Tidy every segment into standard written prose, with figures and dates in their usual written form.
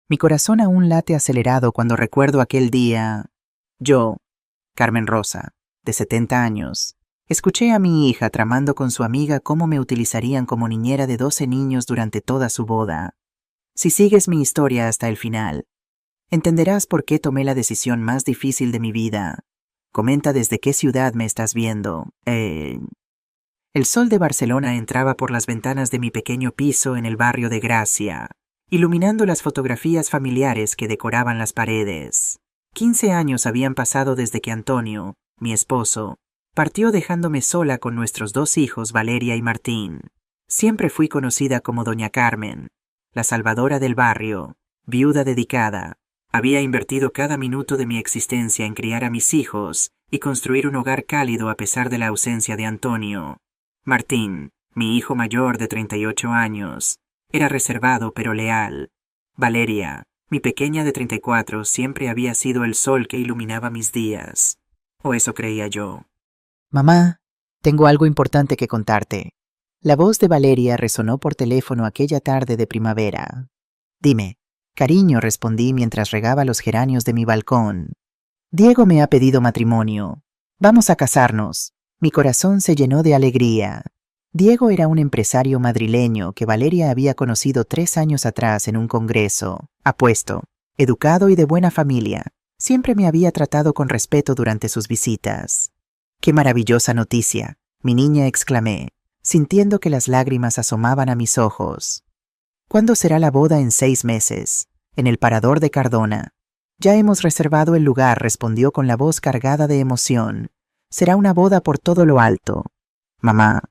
Mi corazón aún late acelerado cuando recuerdo aquel día. Yo, Carmen Rosa, de 70 años, escuché a mi hija tramando con su amiga cómo me utilizarían como niñera de 12 niños durante toda su boda. Si sigues mi historia hasta el final, entenderás por qué tomé la decisión más difícil de mi vida. Comenta desde qué ciudad me estás viendo. El sol de Barcelona entraba por las ventanas de mi pequeño piso en el barrio de Gracia, iluminando las fotografías familiares que decoraban las paredes. 15 años habían pasado desde que Antonio, mi esposo, partió dejándome sola con nuestros 2 hijos, Valeria y Martín. Siempre fui conocida como Doña Carmen, la salvadora del barrio, viuda dedicada. Había invertido cada minuto de mi existencia en criar a mis hijos y construir un hogar cálido a pesar de la ausencia de Antonio. Martín, mi hijo mayor de 38 años, era reservado pero leal. Valeria, mi pequeña de 34, siempre había sido el sol que iluminaba mis días. O eso creía yo. Mamá, tengo algo importante que contarte. La voz de Valeria resonó por teléfono aquella tarde de primavera. Dime. Cariño, respondí mientras regaba los geranios de mi balcón. Diego me ha pedido matrimonio. Vamos a casarnos. Mi corazón se llenó de alegría. Diego era un empresario madrileño que Valeria había conocido 3 años atrás en un congreso. Apuesto, educado y de buena familia. Siempre me había tratado con respeto durante sus visitas. ¡Qué maravillosa noticia!, mi niña exclamé, sintiendo que las lágrimas asomaban a mis ojos. ¿Cuándo será la boda? En 6 meses, en el Parador de Cardona. Ya hemos reservado el lugar, respondió con la voz cargada de emoción. Será una boda por todo lo alto. Mamá.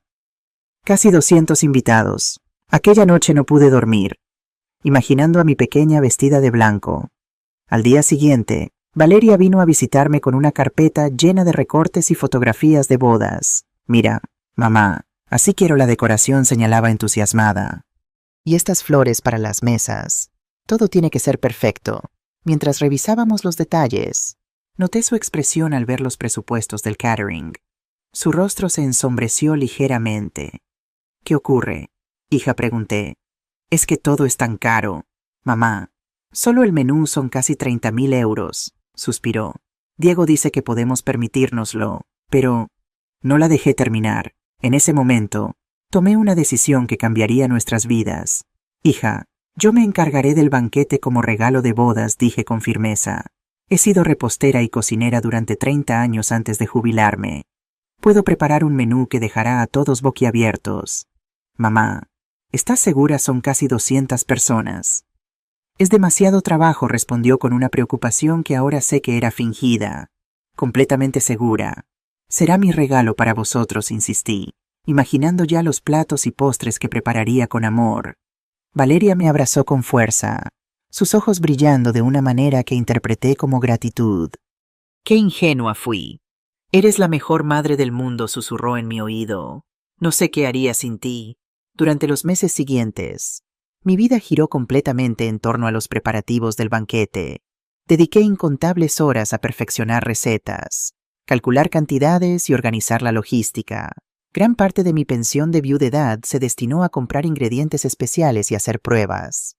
Casi 200 invitados. Aquella noche no pude dormir, imaginando a mi pequeña vestida de blanco. Al día siguiente, Valeria vino a visitarme con una carpeta llena de recortes y fotografías de bodas. Mira, mamá, así quiero la decoración, señalaba entusiasmada. Y estas flores para las mesas. Todo tiene que ser perfecto. Mientras revisábamos los detalles, noté su expresión al ver los presupuestos del catering. Su rostro se ensombreció ligeramente. ¿Qué ocurre, hija?, pregunté. Es que todo es tan caro. Mamá, solo el menú son casi 30.000 euros, suspiró. Diego dice que podemos permitírnoslo, pero... No la dejé terminar. En ese momento, tomé una decisión que cambiaría nuestras vidas. Hija, yo me encargaré del banquete como regalo de bodas, dije con firmeza. He sido repostera y cocinera durante 30 años antes de jubilarme. Puedo preparar un menú que dejará a todos boquiabiertos. Mamá, ¿estás segura? Son casi 200 personas. Es demasiado trabajo, respondió con una preocupación que ahora sé que era fingida. Completamente segura. Será mi regalo para vosotros, insistí, imaginando ya los platos y postres que prepararía con amor. Valeria me abrazó con fuerza, sus ojos brillando de una manera que interpreté como gratitud. ¡Qué ingenua fui! Eres la mejor madre del mundo, susurró en mi oído. No sé qué haría sin ti. Durante los meses siguientes, mi vida giró completamente en torno a los preparativos del banquete. Dediqué incontables horas a perfeccionar recetas, calcular cantidades y organizar la logística. Gran parte de mi pensión de viudedad se destinó a comprar ingredientes especiales y hacer pruebas.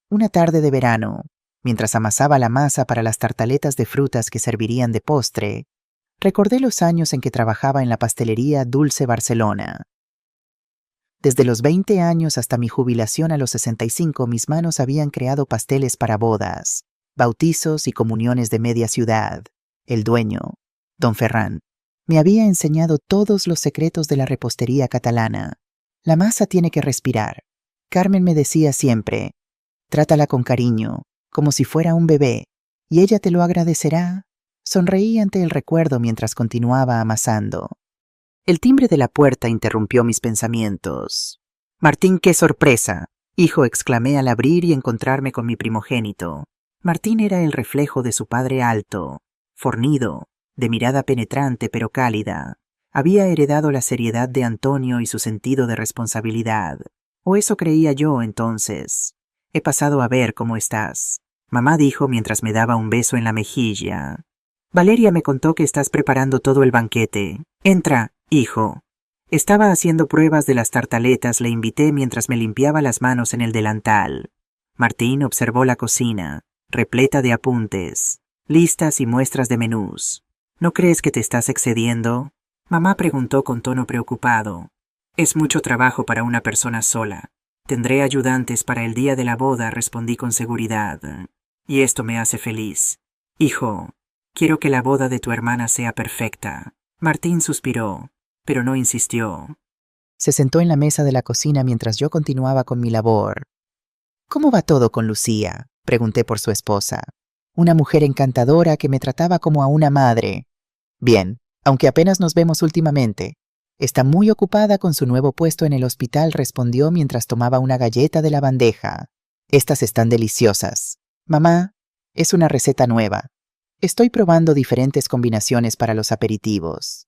Una tarde de verano, mientras amasaba la masa para las tartaletas de frutas que servirían de postre, recordé los años en que trabajaba en la pastelería Dulce Barcelona. Desde los 20 años hasta mi jubilación a los 65, mis manos habían creado pasteles para bodas, bautizos y comuniones de media ciudad. El dueño, don Ferran, me había enseñado todos los secretos de la repostería catalana. La masa tiene que respirar. Carmen me decía siempre, trátala con cariño, como si fuera un bebé, y ella te lo agradecerá. Sonreí ante el recuerdo mientras continuaba amasando. El timbre de la puerta interrumpió mis pensamientos. «Martín, qué sorpresa», hijo, exclamé al abrir y encontrarme con mi primogénito. Martín era el reflejo de su padre alto, fornido, de mirada penetrante pero cálida. Había heredado la seriedad de Antonio y su sentido de responsabilidad. O eso creía yo entonces. «He pasado a ver cómo estás», mamá dijo mientras me daba un beso en la mejilla. «Valeria me contó que estás preparando todo el banquete. Entra, hijo». Estaba haciendo pruebas de las tartaletas, le invité mientras me limpiaba las manos en el delantal. Martín observó la cocina, repleta de apuntes, listas y muestras de menús. ¿No crees que te estás excediendo? Mamá preguntó con tono preocupado. Es mucho trabajo para una persona sola. Tendré ayudantes para el día de la boda, respondí con seguridad. Y esto me hace feliz. Hijo, quiero que la boda de tu hermana sea perfecta. Martín suspiró, pero no insistió. Se sentó en la mesa de la cocina mientras yo continuaba con mi labor. ¿Cómo va todo con Lucía?, pregunté por su esposa. Una mujer encantadora que me trataba como a una madre. Bien, aunque apenas nos vemos últimamente. Está muy ocupada con su nuevo puesto en el hospital, respondió mientras tomaba una galleta de la bandeja. Estas están deliciosas. Mamá, es una receta nueva. Estoy probando diferentes combinaciones para los aperitivos.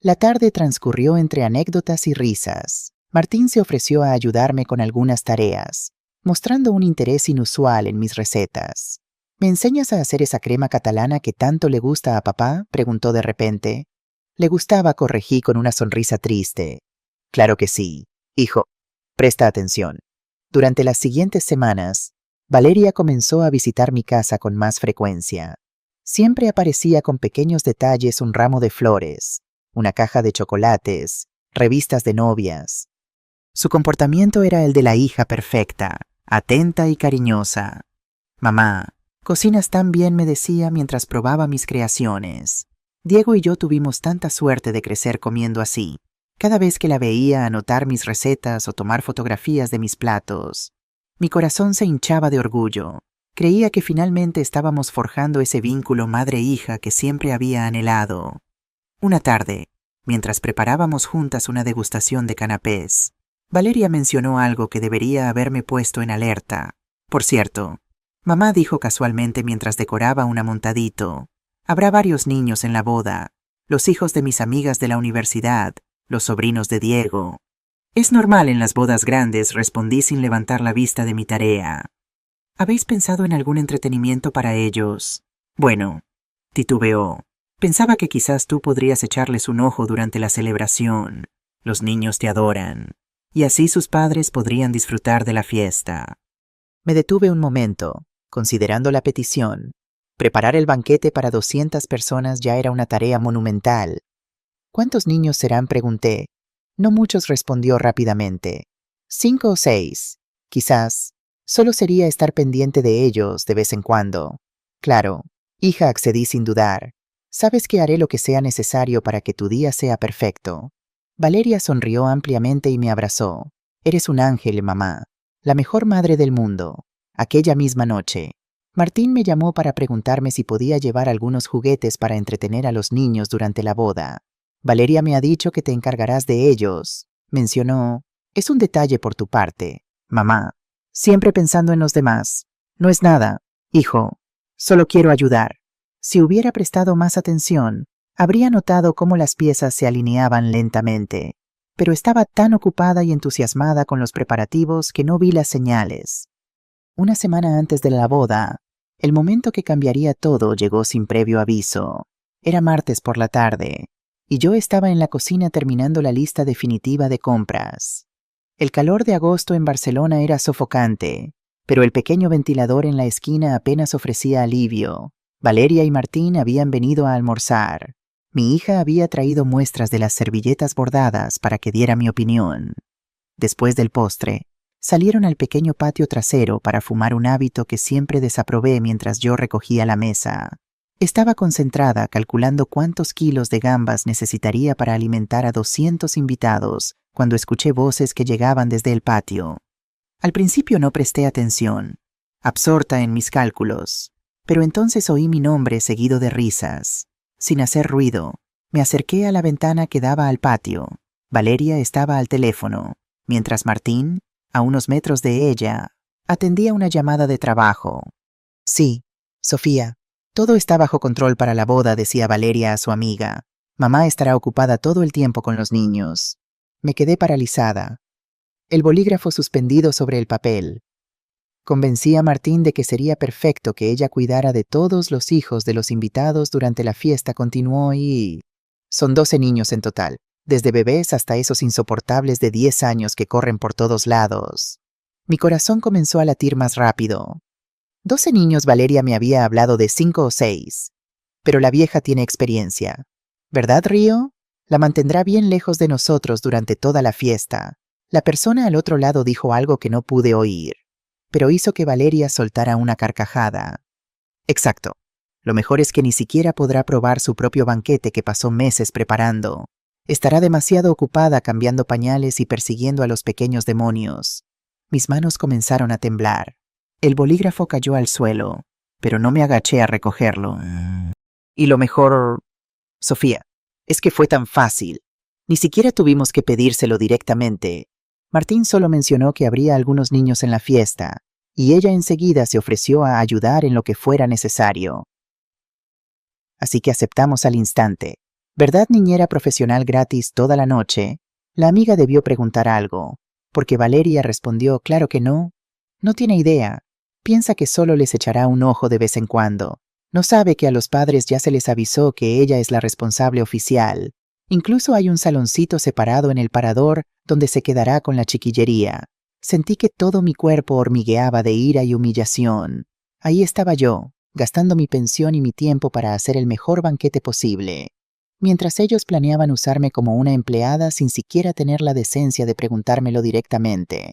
La tarde transcurrió entre anécdotas y risas. Martín se ofreció a ayudarme con algunas tareas, mostrando un interés inusual en mis recetas. ¿Me enseñas a hacer esa crema catalana que tanto le gusta a papá?, preguntó de repente. Le gustaba, corregí con una sonrisa triste. Claro que sí. Hijo, presta atención. Durante las siguientes semanas, Valeria comenzó a visitar mi casa con más frecuencia. Siempre aparecía con pequeños detalles: un ramo de flores, una caja de chocolates, revistas de novias. Su comportamiento era el de la hija perfecta, atenta y cariñosa. Mamá, cocinas tan bien, me decía mientras probaba mis creaciones. Diego y yo tuvimos tanta suerte de crecer comiendo así. Cada vez que la veía anotar mis recetas o tomar fotografías de mis platos, mi corazón se hinchaba de orgullo. Creía que finalmente estábamos forjando ese vínculo madre-hija que siempre había anhelado. Una tarde, mientras preparábamos juntas una degustación de canapés, Valeria mencionó algo que debería haberme puesto en alerta. Por cierto, mamá dijo casualmente mientras decoraba un amontadito: habrá varios niños en la boda, los hijos de mis amigas de la universidad, los sobrinos de Diego. Es normal en las bodas grandes, respondí sin levantar la vista de mi tarea. ¿Habéis pensado en algún entretenimiento para ellos? Bueno, titubeó. Pensaba que quizás tú podrías echarles un ojo durante la celebración. Los niños te adoran, y así sus padres podrían disfrutar de la fiesta. Me detuve un momento, considerando la petición. Preparar el banquete para 200 personas ya era una tarea monumental. ¿Cuántos niños serán?, pregunté. No muchos, respondió rápidamente. 5 o 6, quizás. Solo sería estar pendiente de ellos de vez en cuando. Claro, hija, accedí sin dudar. Sabes que haré lo que sea necesario para que tu día sea perfecto. Valeria sonrió ampliamente y me abrazó. Eres un ángel, mamá. La mejor madre del mundo. Aquella misma noche, Martín me llamó para preguntarme si podía llevar algunos juguetes para entretener a los niños durante la boda. Valeria me ha dicho que te encargarás de ellos, mencionó. Es un detalle por tu parte, mamá. Siempre pensando en los demás. No es nada, hijo. Solo quiero ayudar. Si hubiera prestado más atención, habría notado cómo las piezas se alineaban lentamente. Pero estaba tan ocupada y entusiasmada con los preparativos que no vi las señales. Una semana antes de la boda, el momento que cambiaría todo llegó sin previo aviso. Era martes por la tarde, y yo estaba en la cocina terminando la lista definitiva de compras. El calor de agosto en Barcelona era sofocante, pero el pequeño ventilador en la esquina apenas ofrecía alivio. Valeria y Martín habían venido a almorzar. Mi hija había traído muestras de las servilletas bordadas para que diera mi opinión. Después del postre, salieron al pequeño patio trasero para fumar, un hábito que siempre desaprobé mientras yo recogía la mesa. Estaba concentrada calculando cuántos kilos de gambas necesitaría para alimentar a 200 invitados cuando escuché voces que llegaban desde el patio. Al principio no presté atención, absorta en mis cálculos, pero entonces oí mi nombre seguido de risas. Sin hacer ruido, me acerqué a la ventana que daba al patio. Valeria estaba al teléfono, mientras Martín, a unos metros de ella, atendía una llamada de trabajo. Sí, Sofía, todo está bajo control para la boda, decía Valeria a su amiga. Mamá estará ocupada todo el tiempo con los niños. Me quedé paralizada, el bolígrafo suspendido sobre el papel. Convencí a Martín de que sería perfecto que ella cuidara de todos los hijos de los invitados durante la fiesta, continuó, y... Son 12 niños en total, desde bebés hasta esos insoportables de 10 años que corren por todos lados. Mi corazón comenzó a latir más rápido. 12 niños Valeria me había hablado de 5 o 6. Pero la vieja tiene experiencia. ¿Verdad, Río? La mantendrá bien lejos de nosotros durante toda la fiesta. La persona al otro lado dijo algo que no pude oír, pero hizo que Valeria soltara una carcajada. Exacto. Lo mejor es que ni siquiera podrá probar su propio banquete que pasó meses preparando. Estará demasiado ocupada cambiando pañales y persiguiendo a los pequeños demonios. Mis manos comenzaron a temblar. El bolígrafo cayó al suelo, pero no me agaché a recogerlo. Y lo mejor, Sofía, es que fue tan fácil. Ni siquiera tuvimos que pedírselo directamente. Martín solo mencionó que habría algunos niños en la fiesta, y ella enseguida se ofreció a ayudar en lo que fuera necesario. Así que aceptamos al instante. ¿Verdad, niñera profesional gratis toda la noche? La amiga debió preguntar algo, porque Valeria respondió claro que no. No tiene idea. Piensa que solo les echará un ojo de vez en cuando. No sabe que a los padres ya se les avisó que ella es la responsable oficial. Incluso hay un saloncito separado en el parador donde se quedará con la chiquillería. Sentí que todo mi cuerpo hormigueaba de ira y humillación. Ahí estaba yo, gastando mi pensión y mi tiempo para hacer el mejor banquete posible, mientras ellos planeaban usarme como una empleada sin siquiera tener la decencia de preguntármelo directamente.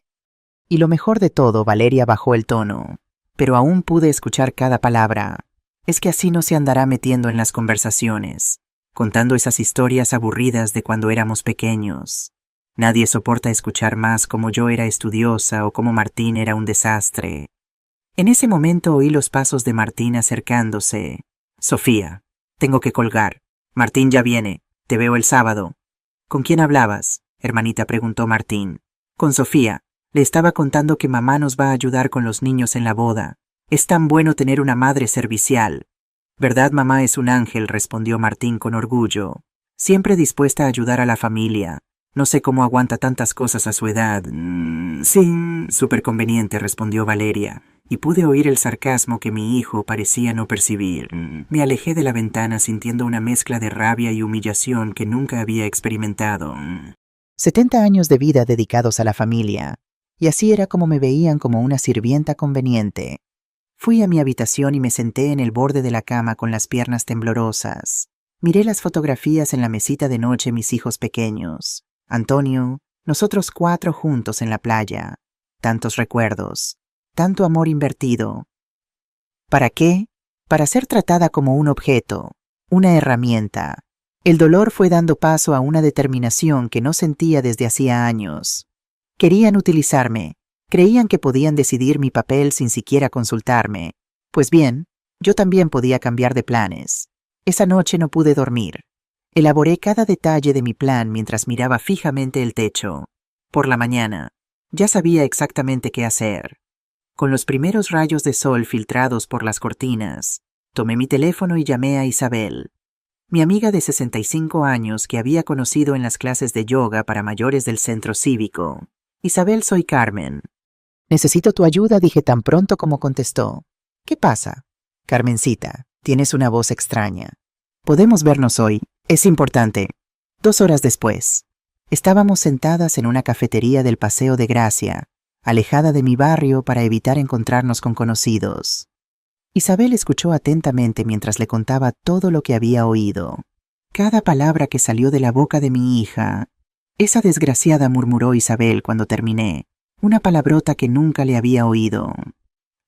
Y lo mejor de todo, Valeria bajó el tono, pero aún pude escuchar cada palabra. Es que así no se andará metiendo en las conversaciones, contando esas historias aburridas de cuando éramos pequeños. Nadie soporta escuchar más cómo yo era estudiosa o cómo Martín era un desastre. En ese momento oí los pasos de Martín acercándose. Sofía, tengo que colgar. Martín ya viene. Te veo el sábado. ¿Con quién hablabas? Hermanita, preguntó Martín. Con Sofía. Le estaba contando que mamá nos va a ayudar con los niños en la boda. Es tan bueno tener una madre servicial. ¿Verdad, mamá es un ángel?, respondió Martín con orgullo. Siempre dispuesta a ayudar a la familia. No sé cómo aguanta tantas cosas a su edad. Sí, súper conveniente, respondió Valeria, y pude oír el sarcasmo que mi hijo parecía no percibir. Me alejé de la ventana sintiendo una mezcla de rabia y humillación que nunca había experimentado. 70 años de vida dedicados a la familia, y así era como me veían, como una sirvienta conveniente. Fui a mi habitación y me senté en el borde de la cama con las piernas temblorosas. Miré las fotografías en la mesita de noche, mis hijos pequeños. Antonio, nosotros 4 juntos en la playa. Tantos recuerdos, tanto amor invertido. ¿Para qué? Para ser tratada como un objeto, una herramienta. El dolor fue dando paso a una determinación que no sentía desde hacía años. Querían utilizarme. Creían que podían decidir mi papel sin siquiera consultarme. Pues bien, yo también podía cambiar de planes. Esa noche no pude dormir. Elaboré cada detalle de mi plan mientras miraba fijamente el techo. Por la mañana, ya sabía exactamente qué hacer. Con los primeros rayos de sol filtrados por las cortinas, tomé mi teléfono y llamé a Isabel, mi amiga de 65 años que había conocido en las clases de yoga para mayores del centro cívico. Isabel, soy Carmen. Necesito tu ayuda, dije tan pronto como contestó. ¿Qué pasa? Carmencita, tienes una voz extraña. ¿Podemos vernos hoy? Es importante. 2 horas después. Estábamos sentadas en una cafetería del Paseo de Gracia, alejada de mi barrio para evitar encontrarnos con conocidos. Isabel escuchó atentamente mientras le contaba todo lo que había oído. Cada palabra que salió de la boca de mi hija. Esa desgraciada, murmuró Isabel cuando terminé. Una palabrota que nunca le había oído.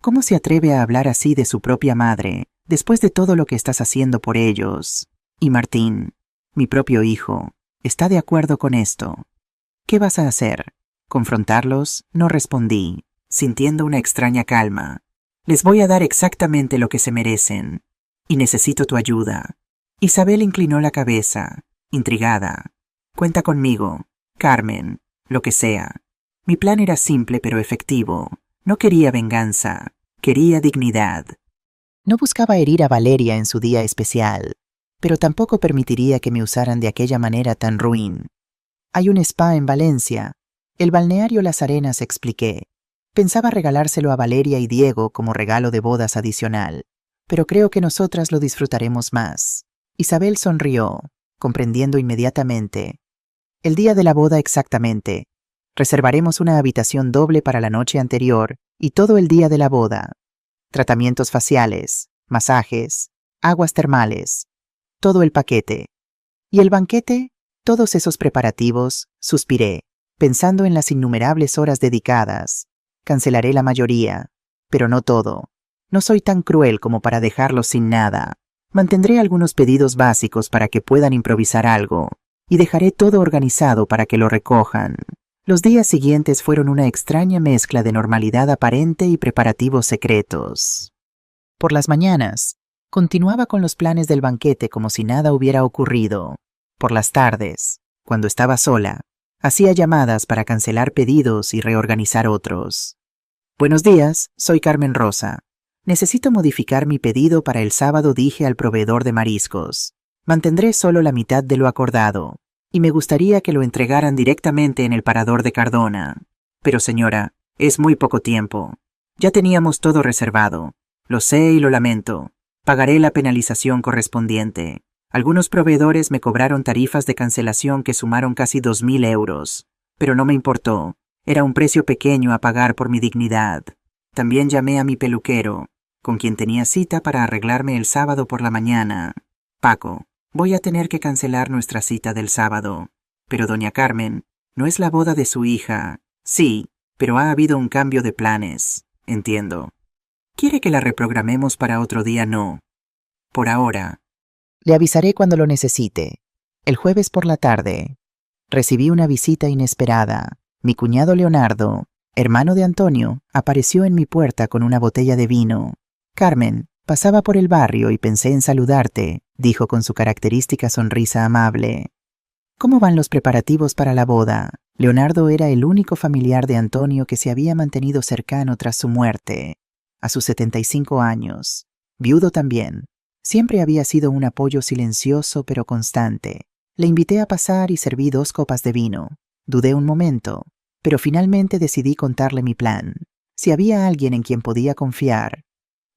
¿Cómo se atreve a hablar así de su propia madre, después de todo lo que estás haciendo por ellos? Y Martín, mi propio hijo, está de acuerdo con esto. ¿Qué vas a hacer? ¿Confrontarlos? No respondí, sintiendo una extraña calma. Les voy a dar exactamente lo que se merecen. Y necesito tu ayuda. Isabel inclinó la cabeza, intrigada. Cuenta conmigo, Carmen, lo que sea. Mi plan era simple pero efectivo. No quería venganza, quería dignidad. No buscaba herir a Valeria en su día especial, pero tampoco permitiría que me usaran de aquella manera tan ruin. Hay un spa en Valencia, el balneario Las Arenas, expliqué. Pensaba regalárselo a Valeria y Diego como regalo de bodas adicional, pero creo que nosotras lo disfrutaremos más. Isabel sonrió, comprendiendo inmediatamente. El día de la boda exactamente. Reservaremos una habitación doble para la noche anterior y todo el día de la boda. Tratamientos faciales, masajes, aguas termales, todo el paquete. ¿Y el banquete? Todos esos preparativos, suspiré, pensando en las innumerables horas dedicadas. Cancelaré la mayoría, pero no todo. No soy tan cruel como para dejarlos sin nada. Mantendré algunos pedidos básicos para que puedan improvisar algo, y dejaré todo organizado para que lo recojan. Los días siguientes fueron una extraña mezcla de normalidad aparente y preparativos secretos. Por las mañanas, continuaba con los planes del banquete como si nada hubiera ocurrido. Por las tardes, cuando estaba sola, hacía llamadas para cancelar pedidos y reorganizar otros. Buenos días, soy Carmen Rosa. Necesito modificar mi pedido para el sábado, dije al proveedor de mariscos. Mantendré solo la mitad de lo acordado, y me gustaría que lo entregaran directamente en el parador de Cardona. Pero señora, es muy poco tiempo. Ya teníamos todo reservado. Lo sé y lo lamento. Pagaré la penalización correspondiente. Algunos proveedores me cobraron tarifas de cancelación que sumaron casi 2.000 euros. Pero no me importó. Era un precio pequeño a pagar por mi dignidad. También llamé a mi peluquero, con quien tenía cita para arreglarme el sábado por la mañana. Paco, voy a tener que cancelar nuestra cita del sábado. Pero doña Carmen, no es la boda de su hija. Sí, pero ha habido un cambio de planes. Entiendo. ¿Quiere que la reprogramemos para otro día? No. Por ahora. Le avisaré cuando lo necesite. El jueves por la tarde. Recibí una visita inesperada. Mi cuñado Leonardo, hermano de Antonio, apareció en mi puerta con una botella de vino. Carmen, pasaba por el barrio y pensé en saludarte, dijo con su característica sonrisa amable. ¿Cómo van los preparativos para la boda? Leonardo era el único familiar de Antonio que se había mantenido cercano tras su muerte. A sus 75 años. Viudo también. Siempre había sido un apoyo silencioso pero constante. Le invité a pasar y serví 2 copas de vino. Dudé un momento, pero finalmente decidí contarle mi plan. Si había alguien en quien podía confiar,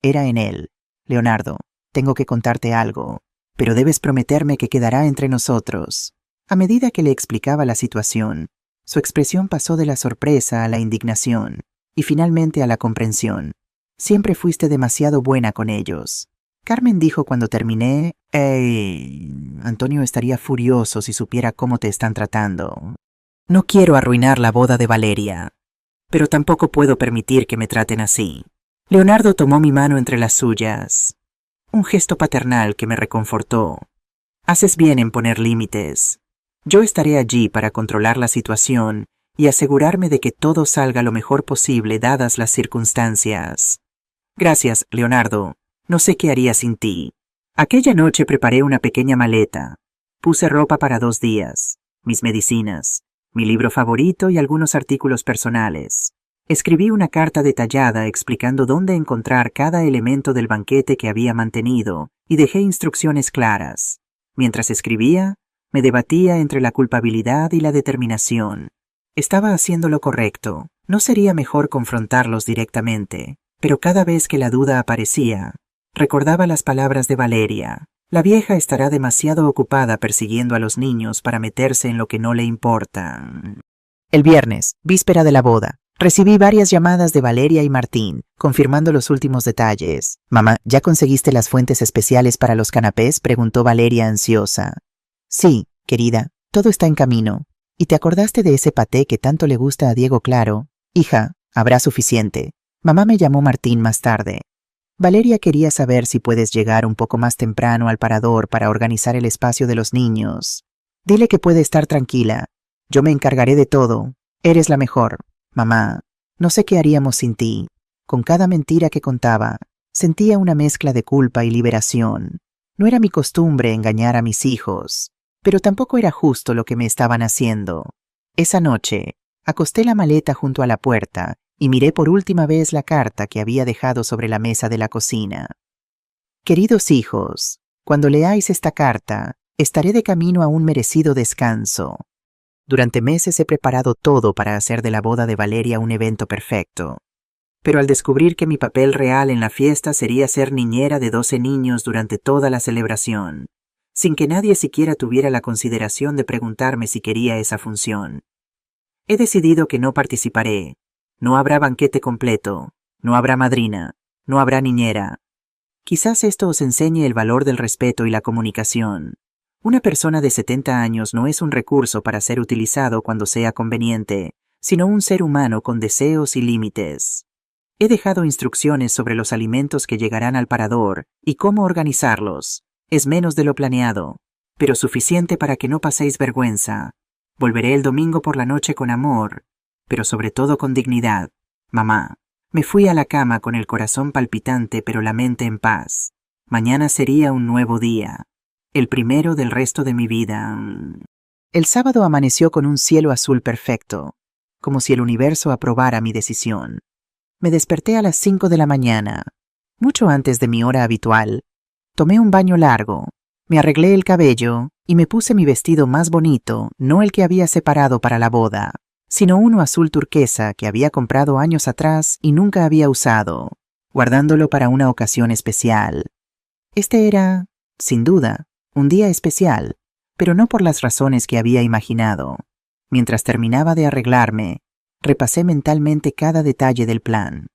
era en él. Leonardo, tengo que contarte algo, pero debes prometerme que quedará entre nosotros. A medida que le explicaba la situación, su expresión pasó de la sorpresa a la indignación y finalmente a la comprensión. Siempre fuiste demasiado buena con ellos. Carmen dijo cuando terminé, Antonio estaría furioso si supiera cómo te están tratando. No quiero arruinar la boda de Valeria, pero tampoco puedo permitir que me traten así. Leonardo tomó mi mano entre las suyas. Un gesto paternal que me reconfortó. Haces bien en poner límites. Yo estaré allí para controlar la situación y asegurarme de que todo salga lo mejor posible dadas las circunstancias. Gracias, Leonardo. No sé qué haría sin ti. Aquella noche preparé una pequeña maleta. Puse ropa para 2 días, mis medicinas, mi libro favorito y algunos artículos personales. Escribí una carta detallada explicando dónde encontrar cada elemento del banquete que había mantenido y dejé instrucciones claras. Mientras escribía, me debatía entre la culpabilidad y la determinación. Estaba haciendo lo correcto. ¿No sería mejor confrontarlos directamente? Pero cada vez que la duda aparecía, recordaba las palabras de Valeria. La vieja estará demasiado ocupada persiguiendo a los niños para meterse en lo que no le importa. El viernes, víspera de la boda, recibí varias llamadas de Valeria y Martín, confirmando los últimos detalles. «Mamá, ¿ya conseguiste las fuentes especiales para los canapés?», preguntó Valeria ansiosa. «Sí, querida, todo está en camino. ¿Y te acordaste de ese paté que tanto le gusta a Diego Claro? Hija, habrá suficiente». Mamá me llamó Martín más tarde. Valeria quería saber si puedes llegar un poco más temprano al parador para organizar el espacio de los niños. Dile que puede estar tranquila. Yo me encargaré de todo. Eres la mejor. Mamá, no sé qué haríamos sin ti. Con cada mentira que contaba, sentía una mezcla de culpa y liberación. No era mi costumbre engañar a mis hijos, pero tampoco era justo lo que me estaban haciendo. Esa noche, acosté la maleta junto a la puerta y miré por última vez la carta que había dejado sobre la mesa de la cocina. Queridos hijos, cuando leáis esta carta, estaré de camino a un merecido descanso. Durante meses he preparado todo para hacer de la boda de Valeria un evento perfecto. Pero al descubrir que mi papel real en la fiesta sería ser niñera de 12 niños durante toda la celebración, sin que nadie siquiera tuviera la consideración de preguntarme si quería esa función, He decidido que no participaré. No habrá banquete completo, no habrá madrina, no habrá niñera. Quizás esto os enseñe el valor del respeto y la comunicación. Una persona de 70 años no es un recurso para ser utilizado cuando sea conveniente, sino un ser humano con deseos y límites. He dejado instrucciones sobre los alimentos que llegarán al parador y cómo organizarlos. Es menos de lo planeado, pero suficiente para que no paséis vergüenza. Volveré el domingo por la noche con amor, pero sobre todo con dignidad. Mamá, me fui a la cama con el corazón palpitante pero la mente en paz. Mañana sería un nuevo día, el primero del resto de mi vida. El sábado amaneció con un cielo azul perfecto, como si el universo aprobara mi decisión. Me desperté a las 5 de la mañana, mucho antes de mi hora habitual. Tomé un baño largo, me arreglé el cabello y me puse mi vestido más bonito, no el que había separado para la boda, sino uno azul turquesa que había comprado años atrás y nunca había usado, guardándolo para una ocasión especial. Este era, sin duda, un día especial, pero no por las razones que había imaginado. Mientras terminaba de arreglarme, repasé mentalmente cada detalle del plan.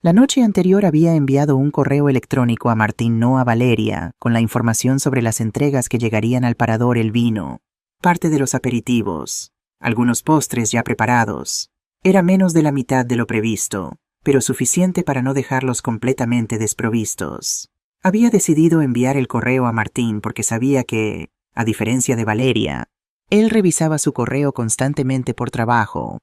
La noche anterior había enviado un correo electrónico a Martín, no a Valeria, con la información sobre las entregas que llegarían al parador, el vino, parte de los aperitivos, algunos postres ya preparados. Era menos de la mitad de lo previsto, pero suficiente para no dejarlos completamente desprovistos. Había decidido enviar el correo a Martín porque sabía que, a diferencia de Valeria, él revisaba su correo constantemente por trabajo.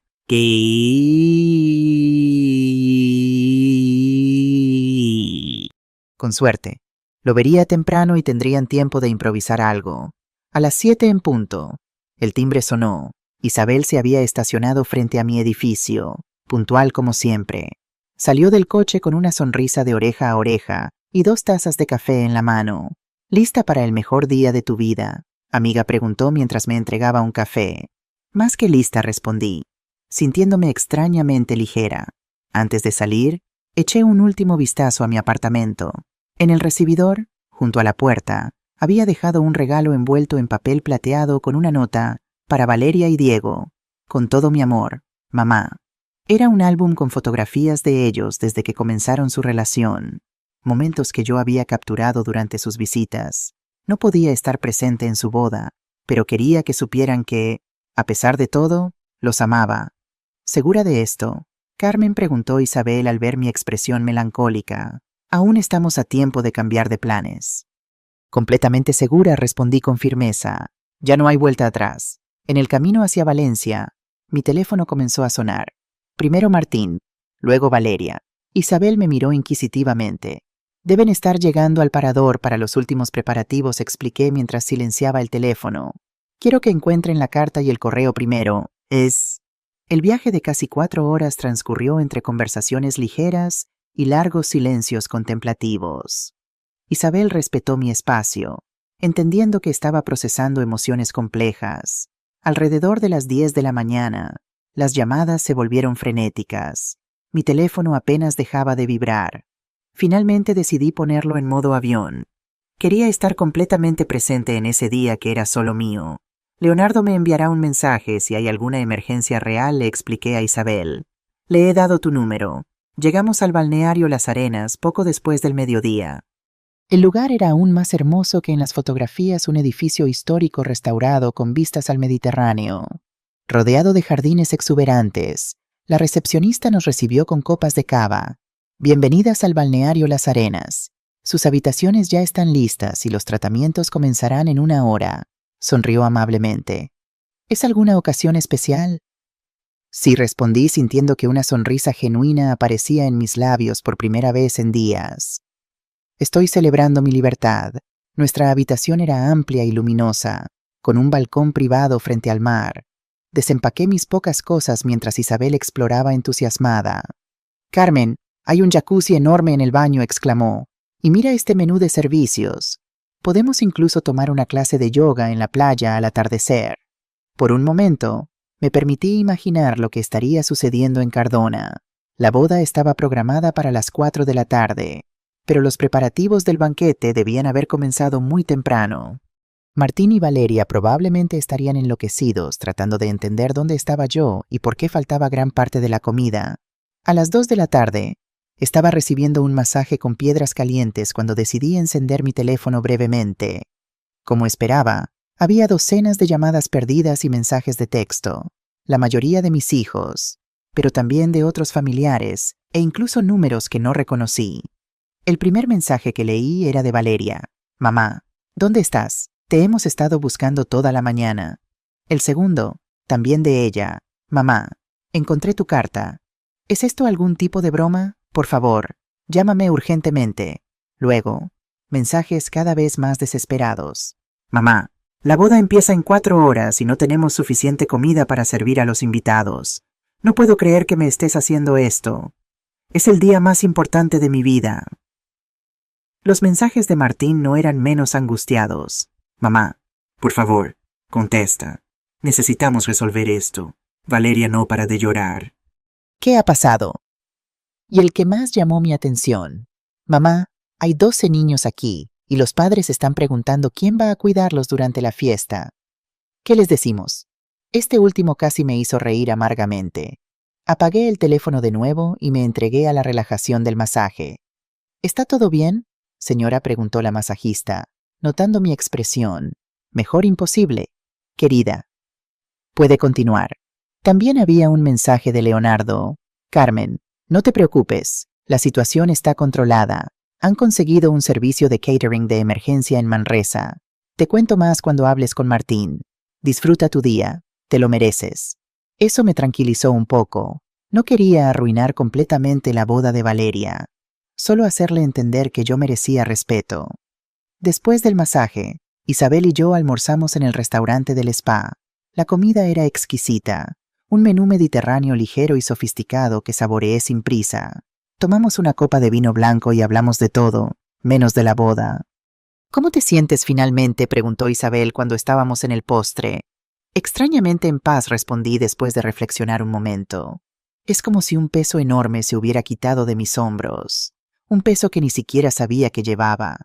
Con suerte, lo vería temprano y tendrían tiempo de improvisar algo. A las 7 en punto, el timbre sonó. Isabel se había estacionado frente a mi edificio, puntual como siempre. Salió del coche con una sonrisa de oreja a oreja y 2 tazas de café en la mano. ¿Lista para el mejor día de tu vida?, amiga preguntó mientras me entregaba un café. Más que lista, respondí, sintiéndome extrañamente ligera. Antes de salir, eché un último vistazo a mi apartamento. En el recibidor, junto a la puerta, había dejado un regalo envuelto en papel plateado con una nota para Valeria y Diego. Con todo mi amor, mamá. Era un álbum con fotografías de ellos desde que comenzaron su relación, momentos que yo había capturado durante sus visitas. No podía estar presente en su boda, pero quería que supieran que, a pesar de todo, los amaba. ¿Segura de esto?, Carmen preguntó Isabel al ver mi expresión melancólica. Aún estamos a tiempo de cambiar de planes. Completamente segura, respondí con firmeza. Ya no hay vuelta atrás. En el camino hacia Valencia, mi teléfono comenzó a sonar. Primero Martín, luego Valeria. Isabel me miró inquisitivamente. Deben estar llegando al parador para los últimos preparativos, expliqué mientras silenciaba el teléfono. Quiero que encuentren la carta y el correo primero. El viaje de casi 4 horas transcurrió entre conversaciones ligeras y largos silencios contemplativos. Isabel respetó mi espacio, entendiendo que estaba procesando emociones complejas. Alrededor de las 10 de la mañana, las llamadas se volvieron frenéticas. Mi teléfono apenas dejaba de vibrar. Finalmente decidí ponerlo en modo avión. Quería estar completamente presente en ese día que era solo mío. Leonardo me enviará un mensaje si hay alguna emergencia real, le expliqué a Isabel. Le he dado tu número. Llegamos al balneario Las Arenas poco después del mediodía. El lugar era aún más hermoso que en las fotografías, un edificio histórico restaurado con vistas al Mediterráneo. Rodeado de jardines exuberantes, la recepcionista nos recibió con copas de cava. Bienvenidas al balneario Las Arenas. Sus habitaciones ya están listas y los tratamientos comenzarán en 1 hora. Sonrió amablemente. ¿Es alguna ocasión especial? Sí, respondí sintiendo que una sonrisa genuina aparecía en mis labios por primera vez en días. Estoy celebrando mi libertad. Nuestra habitación era amplia y luminosa, con un balcón privado frente al mar. Desempaqué mis pocas cosas mientras Isabel exploraba entusiasmada. Carmen, hay un jacuzzi enorme en el baño, exclamó. Y mira este menú de servicios. Podemos incluso tomar una clase de yoga en la playa al atardecer. Por un momento, me permití imaginar lo que estaría sucediendo en Cardona. La boda estaba programada para las 4 de la tarde, pero los preparativos del banquete debían haber comenzado muy temprano. Martín y Valeria probablemente estarían enloquecidos tratando de entender dónde estaba yo y por qué faltaba gran parte de la comida. A las 2 de la tarde, estaba recibiendo un masaje con piedras calientes cuando decidí encender mi teléfono brevemente. Como esperaba, había docenas de llamadas perdidas y mensajes de texto, la mayoría de mis hijos, pero también de otros familiares e incluso números que no reconocí. El primer mensaje que leí era de Valeria. Mamá, ¿dónde estás? Te hemos estado buscando toda la mañana. El segundo, también de ella. Mamá, encontré tu carta. ¿Es esto algún tipo de broma? Por favor, llámame urgentemente. Luego, mensajes cada vez más desesperados. Mamá, la boda empieza en 4 horas y no tenemos suficiente comida para servir a los invitados. No puedo creer que me estés haciendo esto. Es el día más importante de mi vida. Los mensajes de Martín no eran menos angustiados. Mamá, por favor, contesta. Necesitamos resolver esto. Valeria no para de llorar. ¿Qué ha pasado? Y el que más llamó mi atención. Mamá, hay 12 niños aquí y los padres están preguntando quién va a cuidarlos durante la fiesta. ¿Qué les decimos? Este último casi me hizo reír amargamente. Apagué el teléfono de nuevo y me entregué a la relajación del masaje. ¿Está todo bien? Señora, preguntó la masajista, notando mi expresión. Mejor imposible. Querida. Puede continuar. También había un mensaje de Leonardo. Carmen, no te preocupes. La situación está controlada. Han conseguido un servicio de catering de emergencia en Manresa. Te cuento más cuando hables con Martín. Disfruta tu día. Te lo mereces. Eso me tranquilizó un poco. No quería arruinar completamente la boda de Valeria. Solo hacerle entender que yo merecía respeto. Después del masaje, Isabel y yo almorzamos en el restaurante del spa. La comida era exquisita, un menú mediterráneo ligero y sofisticado que saboreé sin prisa. Tomamos una copa de vino blanco y hablamos de todo, menos de la boda. ¿Cómo te sientes finalmente?, preguntó Isabel cuando estábamos en el postre. Extrañamente en paz, respondí después de reflexionar un momento. Es como si un peso enorme se hubiera quitado de mis hombros. Un peso que ni siquiera sabía que llevaba.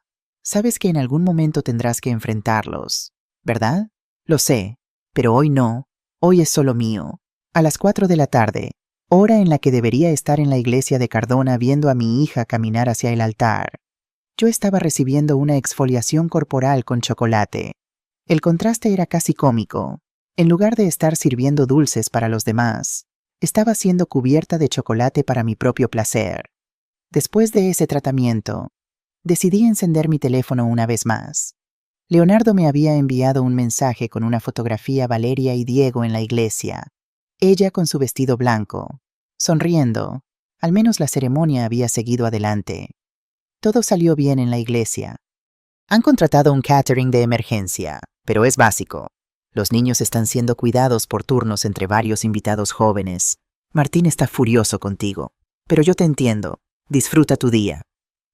Sabes que en algún momento tendrás que enfrentarlos, ¿verdad? Lo sé, pero hoy no. Hoy es solo mío. A las 4 de la tarde, hora en la que debería estar en la iglesia de Cardona viendo a mi hija caminar hacia el altar. Yo estaba recibiendo una exfoliación corporal con chocolate. El contraste era casi cómico. En lugar de estar sirviendo dulces para los demás, estaba siendo cubierta de chocolate para mi propio placer. Después de ese tratamiento, decidí encender mi teléfono una vez más. Leonardo me había enviado un mensaje con una fotografía Valeria y Diego en la iglesia. Ella con su vestido blanco, sonriendo. Al menos la ceremonia había seguido adelante. Todo salió bien en la iglesia. Han contratado un catering de emergencia, pero es básico. Los niños están siendo cuidados por turnos entre varios invitados jóvenes. Martín está furioso contigo, pero yo te entiendo. Disfruta tu día.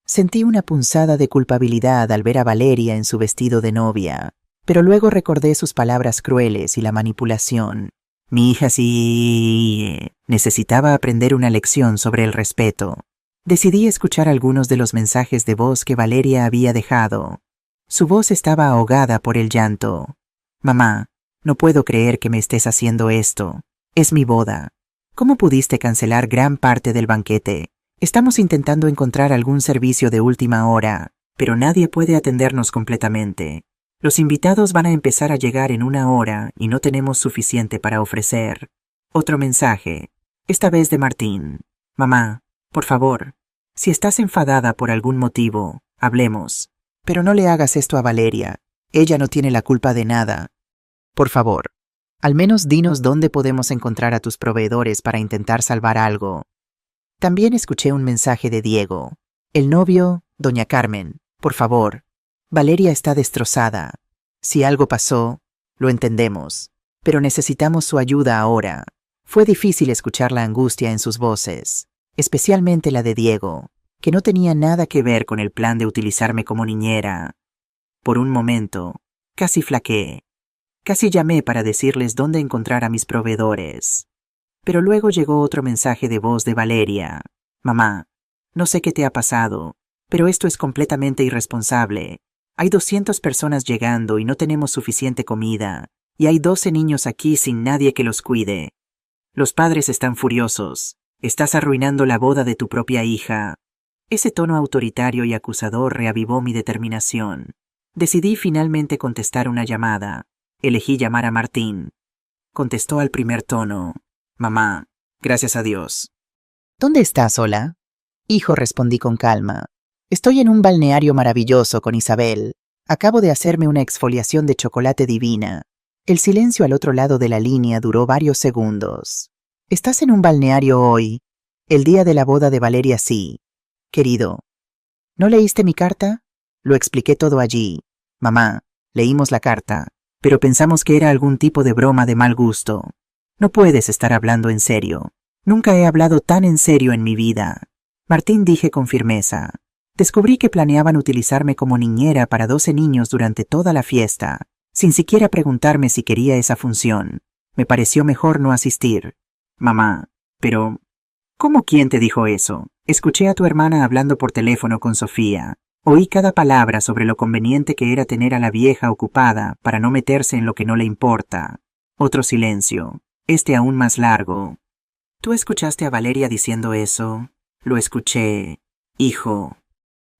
Sentí una punzada de culpabilidad al ver a Valeria en su vestido de novia, pero luego recordé sus palabras crueles y la manipulación. Mi hija sí necesitaba aprender una lección sobre el respeto. Decidí escuchar algunos de los mensajes de voz que Valeria había dejado. Su voz estaba ahogada por el llanto. Mamá, no puedo creer que me estés haciendo esto. Es mi boda. ¿Cómo pudiste cancelar gran parte del banquete? Estamos intentando encontrar algún servicio de última hora, pero nadie puede atendernos completamente. Los invitados van a empezar a llegar en 1 hora y no tenemos suficiente para ofrecer. Otro mensaje, esta vez de Martín. Mamá, por favor, si estás enfadada por algún motivo, hablemos. Pero no le hagas esto a Valeria. Ella no tiene la culpa de nada. Por favor, al menos dinos dónde podemos encontrar a tus proveedores para intentar salvar algo. También escuché un mensaje de Diego. El novio, doña Carmen, por favor. Valeria está destrozada. Si algo pasó, lo entendemos, pero necesitamos su ayuda ahora. Fue difícil escuchar la angustia en sus voces, especialmente la de Diego, que no tenía nada que ver con el plan de utilizarme como niñera. Por un momento, casi flaqueé. Casi llamé para decirles dónde encontrar a mis proveedores. Pero luego llegó otro mensaje de voz de Valeria. Mamá, no sé qué te ha pasado, pero esto es completamente irresponsable. Hay 200 personas llegando y no tenemos suficiente comida, y hay 12 niños aquí sin nadie que los cuide. Los padres están furiosos. Estás arruinando la boda de tu propia hija. Ese tono autoritario y acusador reavivó mi determinación. Decidí finalmente contestar una llamada. Elegí llamar a Martín. Contestó al primer tono. Mamá, gracias a Dios. ¿Dónde estás, Hola? Hijo, respondí con calma. Estoy en un balneario maravilloso con Isabel. Acabo de hacerme una exfoliación de chocolate divina. El silencio al otro lado de la línea duró varios segundos. ¿Estás en un balneario hoy? El día de la boda de Valeria, sí. Querido, ¿no leíste mi carta? Lo expliqué todo allí. Mamá, leímos la carta, pero pensamos que era algún tipo de broma de mal gusto. No puedes estar hablando en serio. Nunca he hablado tan en serio en mi vida. Martín, dije con firmeza. Descubrí que planeaban utilizarme como niñera para 12 niños durante toda la fiesta, sin siquiera preguntarme si quería esa función. Me pareció mejor no asistir. Mamá, pero... ¿Cómo quién te dijo eso? Escuché a tu hermana hablando por teléfono con Sofía. Oí cada palabra sobre lo conveniente que era tener a la vieja ocupada para no meterse en lo que no le importa. Otro silencio, aún más largo. ¿Tú escuchaste a Valeria diciendo eso? Lo escuché, hijo.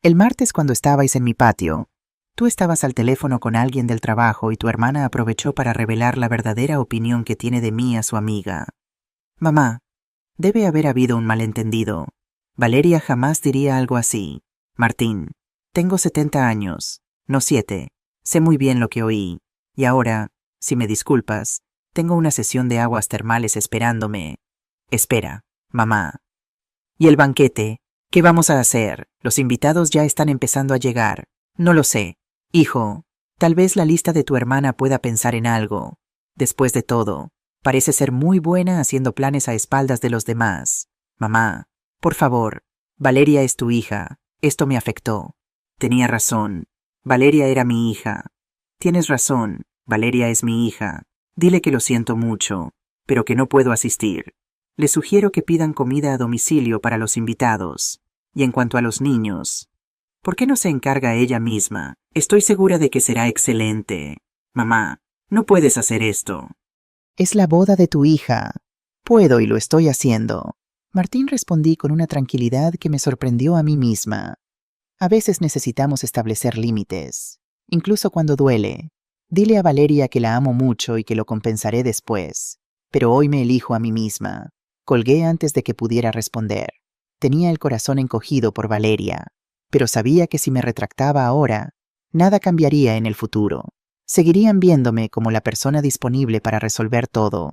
El martes, cuando estabais en mi patio, tú estabas al teléfono con alguien del trabajo y tu hermana aprovechó para revelar la verdadera opinión que tiene de mí a su amiga. Mamá, debe haber habido un malentendido. Valeria jamás diría algo así. Martín, tengo 70 años, no 7. Sé muy bien lo que oí. Y ahora, si me disculpas, tengo una sesión de aguas termales esperándome. Espera, mamá. ¿Y el banquete? ¿Qué vamos a hacer? Los invitados ya están empezando a llegar. No lo sé. Hijo, tal vez la lista de tu hermana pueda pensar en algo. Después de todo, parece ser muy buena haciendo planes a espaldas de los demás. Mamá, por favor, Valeria es tu hija. Esto me afectó. Tenía razón. Valeria era mi hija. Tienes razón. Valeria es mi hija. Dile que lo siento mucho, pero que no puedo asistir. Le sugiero que pidan comida a domicilio para los invitados. Y en cuanto a los niños, ¿por qué no se encarga ella misma? Estoy segura de que será excelente. Mamá, no puedes hacer esto. Es la boda de tu hija. Puedo y lo estoy haciendo. Martín, respondí con una tranquilidad que me sorprendió a mí misma. A veces necesitamos establecer límites, incluso cuando duele. Dile a Valeria que la amo mucho y que lo compensaré después. Pero hoy me elijo a mí misma. Colgué antes de que pudiera responder. Tenía el corazón encogido por Valeria, pero sabía que si me retractaba ahora, nada cambiaría en el futuro. Seguirían viéndome como la persona disponible para resolver todo,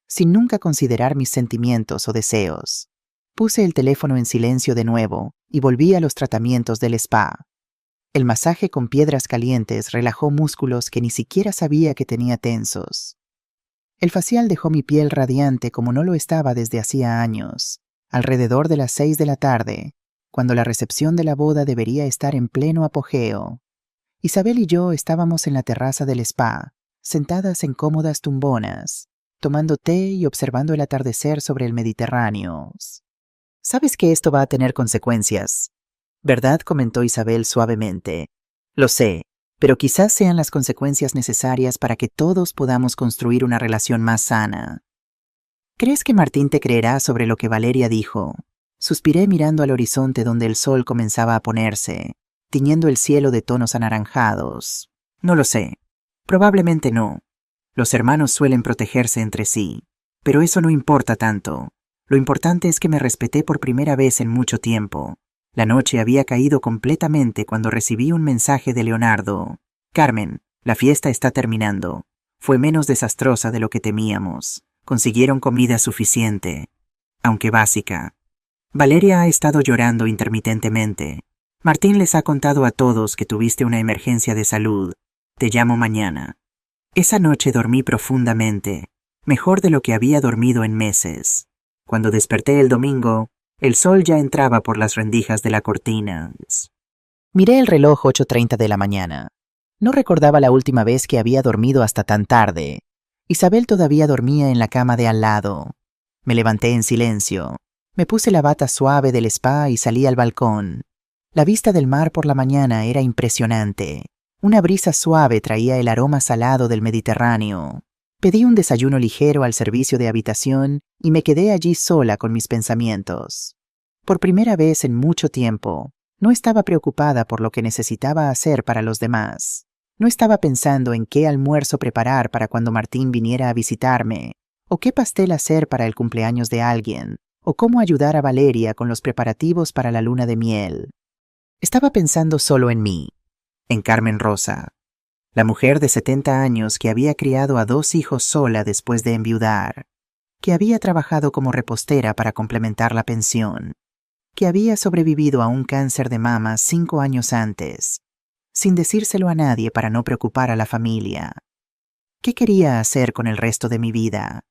sin nunca considerar mis sentimientos o deseos. Puse el teléfono en silencio de nuevo y volví a los tratamientos del spa. El masaje con piedras calientes relajó músculos que ni siquiera sabía que tenía tensos. El facial dejó mi piel radiante como no lo estaba desde hacía años. Alrededor de las 6 de la tarde, cuando la recepción de la boda debería estar en pleno apogeo, Isabel y yo estábamos en la terraza del spa, sentadas en cómodas tumbonas, tomando té y observando el atardecer sobre el Mediterráneo. «Sabes que esto va a tener consecuencias, ¿verdad?», comentó Isabel suavemente. «Lo sé, pero quizás sean las consecuencias necesarias para que todos podamos construir una relación más sana». «¿Crees que Martín te creerá sobre lo que Valeria dijo?», suspiré mirando al horizonte donde el sol comenzaba a ponerse, tiñendo el cielo de tonos anaranjados. «No lo sé. Probablemente no. Los hermanos suelen protegerse entre sí, pero eso no importa tanto. Lo importante es que me respeté por primera vez en mucho tiempo. La noche había caído completamente cuando recibí un mensaje de Leonardo. «Carmen, la fiesta está terminando. Fue menos desastrosa de lo que temíamos. Consiguieron comida suficiente, aunque básica. Valeria ha estado llorando intermitentemente. Martín les ha contado a todos que tuviste una emergencia de salud. Te llamo mañana». Esa noche dormí profundamente, mejor de lo que había dormido en meses. Cuando desperté el domingo, el sol ya entraba por las rendijas de la cortina. Miré el reloj 8:30 de la mañana. No recordaba la última vez que había dormido hasta tan tarde. Isabel todavía dormía en la cama de al lado. Me levanté en silencio. Me puse la bata suave del spa y salí al balcón. La vista del mar por la mañana era impresionante. Una brisa suave traía el aroma salado del Mediterráneo. Pedí un desayuno ligero al servicio de habitación y me quedé allí sola con mis pensamientos. Por primera vez en mucho tiempo, no estaba preocupada por lo que necesitaba hacer para los demás. No estaba pensando en qué almuerzo preparar para cuando Martín viniera a visitarme, o qué pastel hacer para el cumpleaños de alguien, o cómo ayudar a Valeria con los preparativos para la luna de miel. Estaba pensando solo en mí, en Carmen Rosa, la mujer de 70 años que había criado a 2 hijos sola después de enviudar, que había trabajado como repostera para complementar la pensión, que había sobrevivido a un cáncer de mama 5 años antes, sin decírselo a nadie para no preocupar a la familia. ¿Qué quería hacer con el resto de mi vida?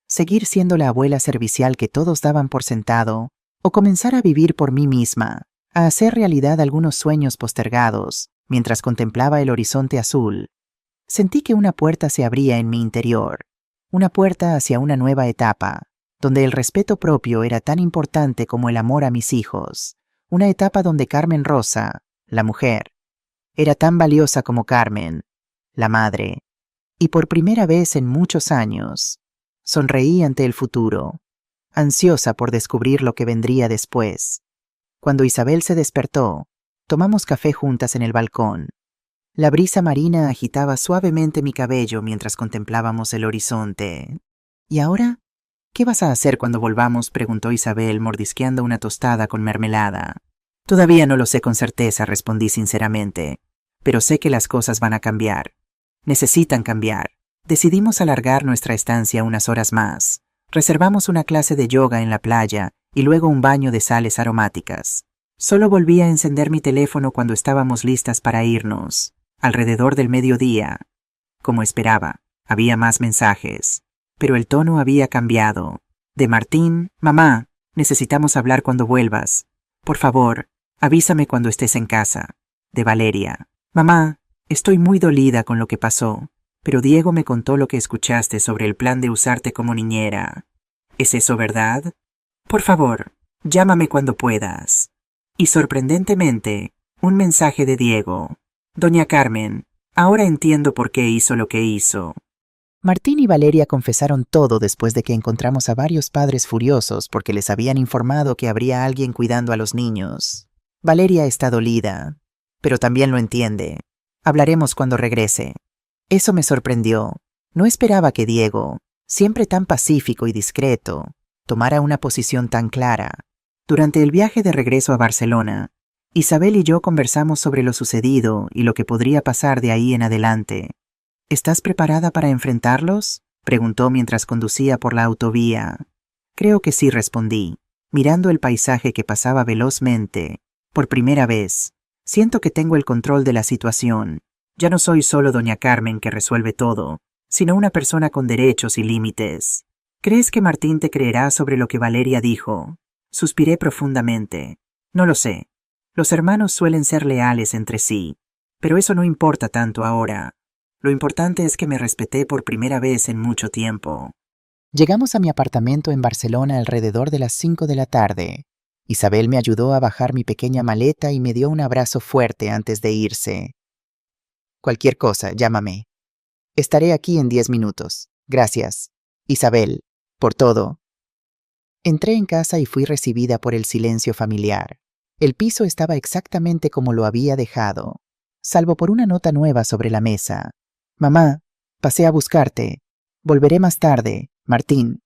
¿Seguir siendo la abuela servicial que todos daban por sentado? ¿O comenzar a vivir por mí misma, a hacer realidad algunos sueños postergados, mientras contemplaba el horizonte azul? Sentí que una puerta se abría en mi interior, una puerta hacia una nueva etapa, donde el respeto propio era tan importante como el amor a mis hijos, una etapa donde Carmen Rosa, la mujer, era tan valiosa como Carmen, la madre, y por primera vez en muchos años, sonreí ante el futuro, ansiosa por descubrir lo que vendría después. Cuando Isabel se despertó, tomamos café juntas en el balcón. La brisa marina agitaba suavemente mi cabello mientras contemplábamos el horizonte. ¿Y ahora? ¿Qué vas a hacer cuando volvamos?, preguntó Isabel, mordisqueando una tostada con mermelada. Todavía no lo sé con certeza, respondí sinceramente, pero sé que las cosas van a cambiar. Necesitan cambiar. Decidimos alargar nuestra estancia unas horas más. Reservamos una clase de yoga en la playa y luego un baño de sales aromáticas. Solo volví a encender mi teléfono cuando estábamos listas para irnos, alrededor del mediodía. Como esperaba, había más mensajes, pero el tono había cambiado. De Martín: mamá, necesitamos hablar cuando vuelvas. Por favor, avísame cuando estés en casa. De Valeria: mamá, estoy muy dolida con lo que pasó, pero Diego me contó lo que escuchaste sobre el plan de usarte como niñera. ¿Es eso verdad? Por favor, llámame cuando puedas. Y sorprendentemente, un mensaje de Diego: doña Carmen, ahora entiendo por qué hizo lo que hizo. Martín y Valeria confesaron todo después de que encontramos a varios padres furiosos porque les habían informado que habría alguien cuidando a los niños. Valeria está dolida, pero también lo entiende. Hablaremos cuando regrese. Eso me sorprendió. No esperaba que Diego, siempre tan pacífico y discreto, tomara una posición tan clara. Durante el viaje de regreso a Barcelona, Isabel y yo conversamos sobre lo sucedido y lo que podría pasar de ahí en adelante. ¿Estás preparada para enfrentarlos?, preguntó mientras conducía por la autovía. Creo que sí, respondí, mirando el paisaje que pasaba velozmente. Por primera vez, siento que tengo el control de la situación. Ya no soy solo doña Carmen que resuelve todo, sino una persona con derechos y límites. ¿Crees que Martín te creerá sobre lo que Valeria dijo? Suspiré profundamente. No lo sé. Los hermanos suelen ser leales entre sí, pero eso no importa tanto ahora. Lo importante es que me respeté por primera vez en mucho tiempo. Llegamos a mi apartamento en Barcelona alrededor de las 5 de la tarde. Isabel me ayudó a bajar mi pequeña maleta y me dio un abrazo fuerte antes de irse. Cualquier cosa, llámame. Estaré aquí en 10 minutos. Gracias, Isabel, por todo. Entré en casa y fui recibida por el silencio familiar. El piso estaba exactamente como lo había dejado, salvo por una nota nueva sobre la mesa. Mamá, pasé a buscarte. Volveré más tarde, Martín.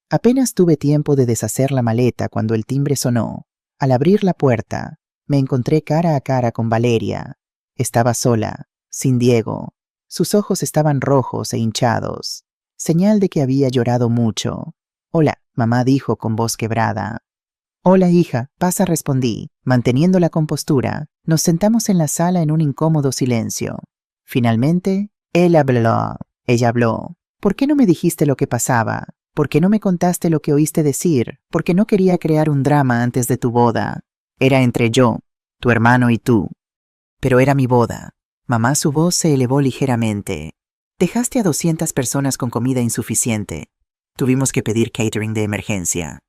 Apenas tuve tiempo de deshacer la maleta cuando el timbre sonó. Al abrir la puerta, me encontré cara a cara con Valeria. Estaba sola, sin Diego. Sus ojos estaban rojos e hinchados, señal de que había llorado mucho. Hola, mamá dijo con voz quebrada. Hola, hija, pasa, respondí, manteniendo la compostura. Nos sentamos en la sala en un incómodo silencio. Finalmente, ella habló. ¿Por qué no me dijiste lo que pasaba? ¿Por qué no me contaste lo que oíste decir? Porque no quería crear un drama antes de tu boda. Era entre yo, tu hermano y tú. Pero era mi boda. Mamá, su voz se elevó ligeramente. Dejaste a 200 personas con comida insuficiente. Tuvimos que pedir catering de emergencia.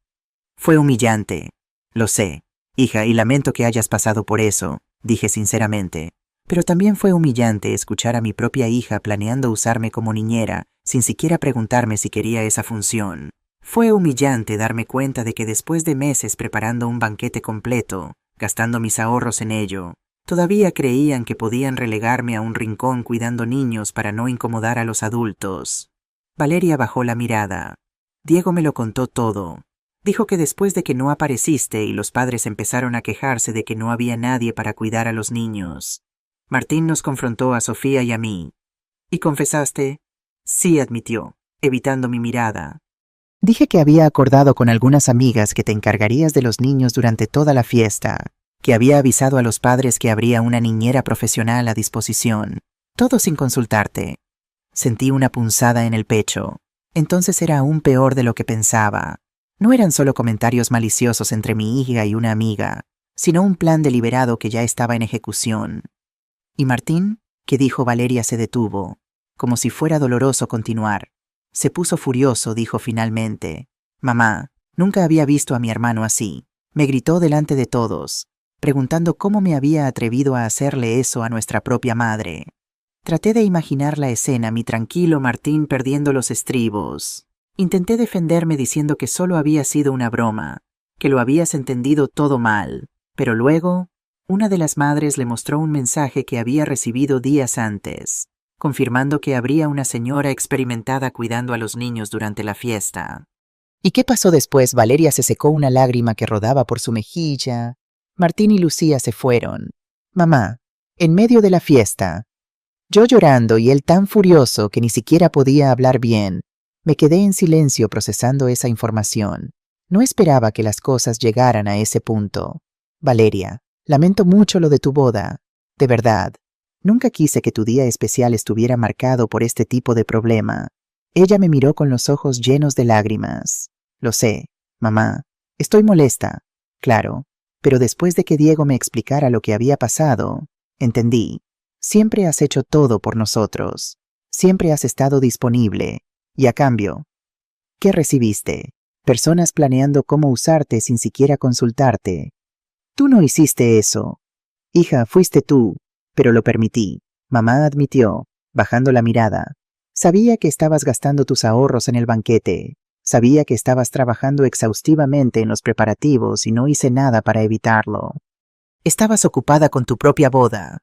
Fue humillante. Lo sé, hija, y lamento que hayas pasado por eso, dije sinceramente. Pero también fue humillante escuchar a mi propia hija planeando usarme como niñera, sin siquiera preguntarme si quería esa función. Fue humillante darme cuenta de que después de meses preparando un banquete completo, gastando mis ahorros en ello, todavía creían que podían relegarme a un rincón cuidando niños para no incomodar a los adultos. Valeria bajó la mirada. Diego me lo contó todo. Dijo que después de que no apareciste y los padres empezaron a quejarse de que no había nadie para cuidar a los niños, Martín nos confrontó a Sofía y a mí. ¿Y confesaste? Sí, admitió, evitando mi mirada. Dije que había acordado con algunas amigas que te encargarías de los niños durante toda la fiesta, que había avisado a los padres que habría una niñera profesional a disposición, todo sin consultarte. Sentí una punzada en el pecho. Entonces era aún peor de lo que pensaba. No eran solo comentarios maliciosos entre mi hija y una amiga, sino un plan deliberado que ya estaba en ejecución. ¿Y Martín? ¿Qué dijo? Valeria se detuvo, como si fuera doloroso continuar. Se puso furioso, dijo finalmente. Mamá, nunca había visto a mi hermano así. Me gritó delante de todos, preguntando cómo me había atrevido a hacerle eso a nuestra propia madre. Traté de imaginar la escena, mi tranquilo Martín perdiendo los estribos. Intenté defenderme diciendo que solo había sido una broma, que lo habías entendido todo mal, pero luego una de las madres le mostró un mensaje que había recibido días antes, confirmando que habría una señora experimentada cuidando a los niños durante la fiesta. ¿Y qué pasó después? Valeria se secó una lágrima que rodaba por su mejilla. Martín y Lucía se fueron. Mamá, en medio de la fiesta. Yo llorando y él tan furioso que ni siquiera podía hablar bien. Me quedé en silencio procesando esa información. No esperaba que las cosas llegaran a ese punto. Valeria, lamento mucho lo de tu boda. De verdad. Nunca quise que tu día especial estuviera marcado por este tipo de problema. Ella me miró con los ojos llenos de lágrimas. Lo sé, mamá. Estoy molesta, claro. Pero después de que Diego me explicara lo que había pasado, entendí. Siempre has hecho todo por nosotros. Siempre has estado disponible. Y a cambio, ¿qué recibiste? Personas planeando cómo usarte sin siquiera consultarte. Tú no hiciste eso. Hija, fuiste tú, pero lo permití. Mamá admitió, bajando la mirada. Sabía que estabas gastando tus ahorros en el banquete. Sabía que estabas trabajando exhaustivamente en los preparativos y no hice nada para evitarlo. Estabas ocupada con tu propia boda.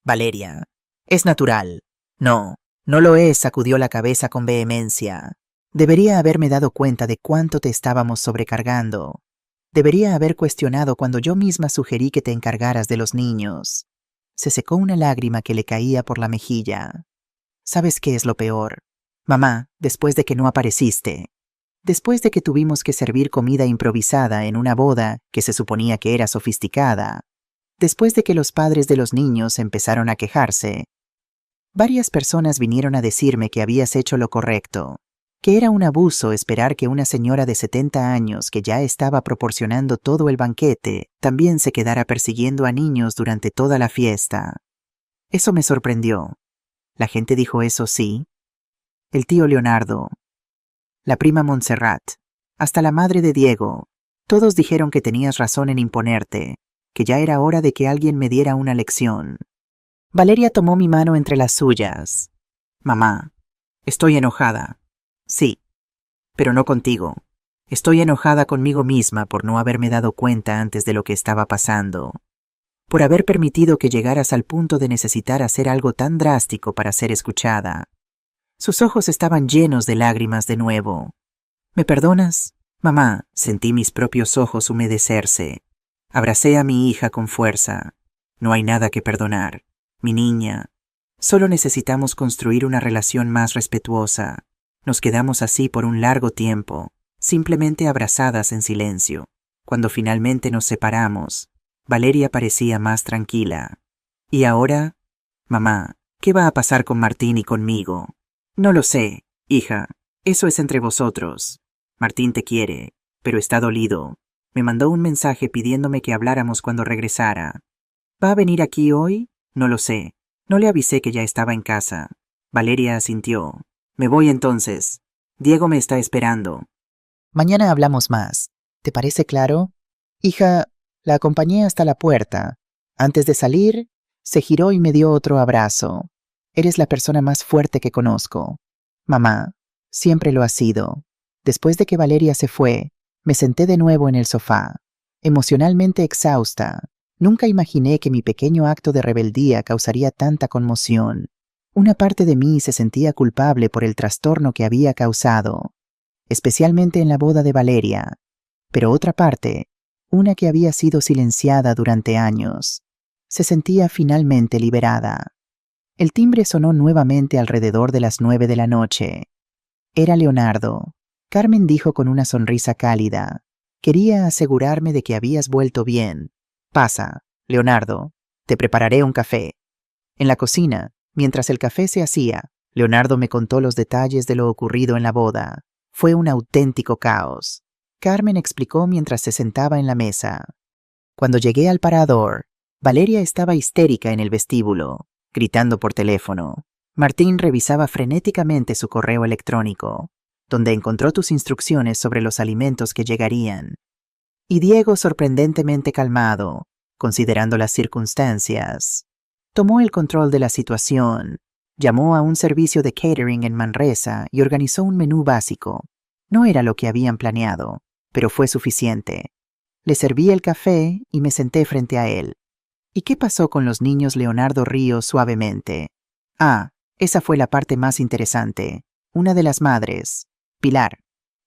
Valeria, es natural. No, no lo es, sacudió la cabeza con vehemencia. Debería haberme dado cuenta de cuánto te estábamos sobrecargando. Debería haber cuestionado cuando yo misma sugerí que te encargaras de los niños. Se secó una lágrima que le caía por la mejilla. ¿Sabes qué es lo peor? Mamá, después de que no apareciste, después de que tuvimos que servir comida improvisada en una boda que se suponía que era sofisticada, después de que los padres de los niños empezaron a quejarse, varias personas vinieron a decirme que habías hecho lo correcto, que era un abuso esperar que una señora de 70 años que ya estaba proporcionando todo el banquete también se quedara persiguiendo a niños durante toda la fiesta. Eso me sorprendió. ¿La gente dijo eso, sí? El tío Leonardo, la prima Montserrat, hasta la madre de Diego, todos dijeron que tenías razón en imponerte, que ya era hora de que alguien me diera una lección. Valeria tomó mi mano entre las suyas. Mamá, estoy enojada. Sí, pero no contigo. Estoy enojada conmigo misma por no haberme dado cuenta antes de lo que estaba pasando, por haber permitido que llegaras al punto de necesitar hacer algo tan drástico para ser escuchada. Sus ojos estaban llenos de lágrimas de nuevo. ¿Me perdonas? Mamá, sentí mis propios ojos humedecerse. Abracé a mi hija con fuerza. No hay nada que perdonar, mi niña. Solo necesitamos construir una relación más respetuosa. Nos quedamos así por un largo tiempo, simplemente abrazadas en silencio. Cuando finalmente nos separamos, Valeria parecía más tranquila. ¿Y ahora? Mamá, ¿qué va a pasar con Martín y conmigo? No lo sé, hija. Eso es entre vosotros. Martín te quiere, pero está dolido. Me mandó un mensaje pidiéndome que habláramos cuando regresara. ¿Va a venir aquí hoy? No lo sé. No le avisé que ya estaba en casa. Valeria asintió. Me voy entonces. Diego me está esperando. Mañana hablamos más. ¿Te parece claro? Hija, la acompañé hasta la puerta. Antes de salir, Se giró y me dio otro abrazo. Eres la persona más fuerte que conozco. Mamá, siempre lo has sido. Después de que Valeria se fue, me senté de nuevo en el sofá, emocionalmente exhausta. Nunca imaginé que mi pequeño acto de rebeldía causaría tanta conmoción. Una parte de mí se sentía culpable por el trastorno que había causado, especialmente en la boda de Valeria, pero otra parte, una que había sido silenciada durante años, se sentía finalmente liberada. El timbre sonó nuevamente alrededor de las 9 de la noche. Era Leonardo. Carmen dijo con una sonrisa cálida. Quería asegurarme de que habías vuelto bien. Pasa, Leonardo, te prepararé un café. En la cocina, mientras el café se hacía, Leonardo me contó los detalles de lo ocurrido en la boda. Fue un auténtico caos. Carmen explicó mientras se sentaba en la mesa. Cuando llegué al parador, Valeria estaba histérica en el vestíbulo, gritando por teléfono. Martín revisaba frenéticamente su correo electrónico, donde encontró tus instrucciones sobre los alimentos que llegarían. Y Diego, sorprendentemente calmado, considerando las circunstancias, tomó el control de la situación, llamó a un servicio de catering en Manresa y organizó un menú básico. No era lo que habían planeado, pero fue suficiente. Le serví el café y me senté frente a él. ¿Y qué pasó con los niños? Leonardo rió suavemente. Esa fue la parte más interesante. Una de las madres, Pilar,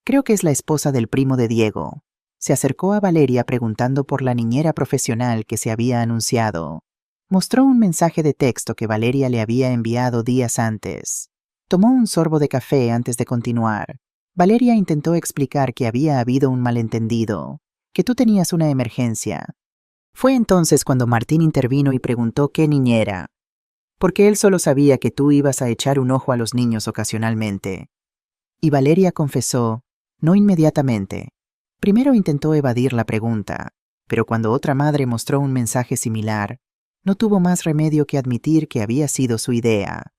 creo que es la esposa del primo de Diego, se acercó a Valeria preguntando por la niñera profesional que se había anunciado. Mostró un mensaje de texto que Valeria le había enviado días antes. Tomó un sorbo de café antes de continuar. Valeria intentó explicar que había habido un malentendido, que tú tenías una emergencia. Fue entonces cuando Martín intervino y preguntó qué niñera, porque él solo sabía que tú ibas a echar un ojo a los niños ocasionalmente. Y Valeria confesó, no inmediatamente. Primero intentó evadir la pregunta, pero cuando otra madre mostró un mensaje similar, no tuvo más remedio que admitir que había sido su idea.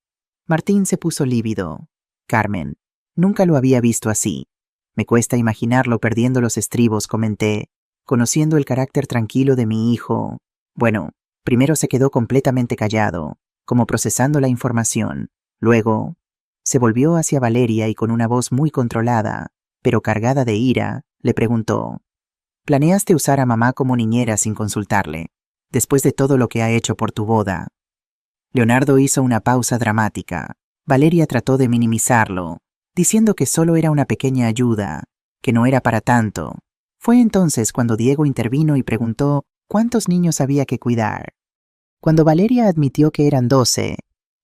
Martín se puso lívido. Carmen, nunca lo había visto así. Me cuesta imaginarlo perdiendo los estribos, comenté, conociendo el carácter tranquilo de mi hijo. Bueno, primero se quedó completamente callado, como procesando la información. Luego, se volvió hacia Valeria y con una voz muy controlada, pero cargada de ira, le preguntó: ¿Planeaste usar a mamá como niñera sin consultarle, después de todo lo que ha hecho por tu boda? Leonardo hizo una pausa dramática. Valeria trató de minimizarlo, diciendo que solo era una pequeña ayuda, que no era para tanto. Fue entonces cuando Diego intervino y preguntó cuántos niños había que cuidar. Cuando Valeria admitió que eran 12,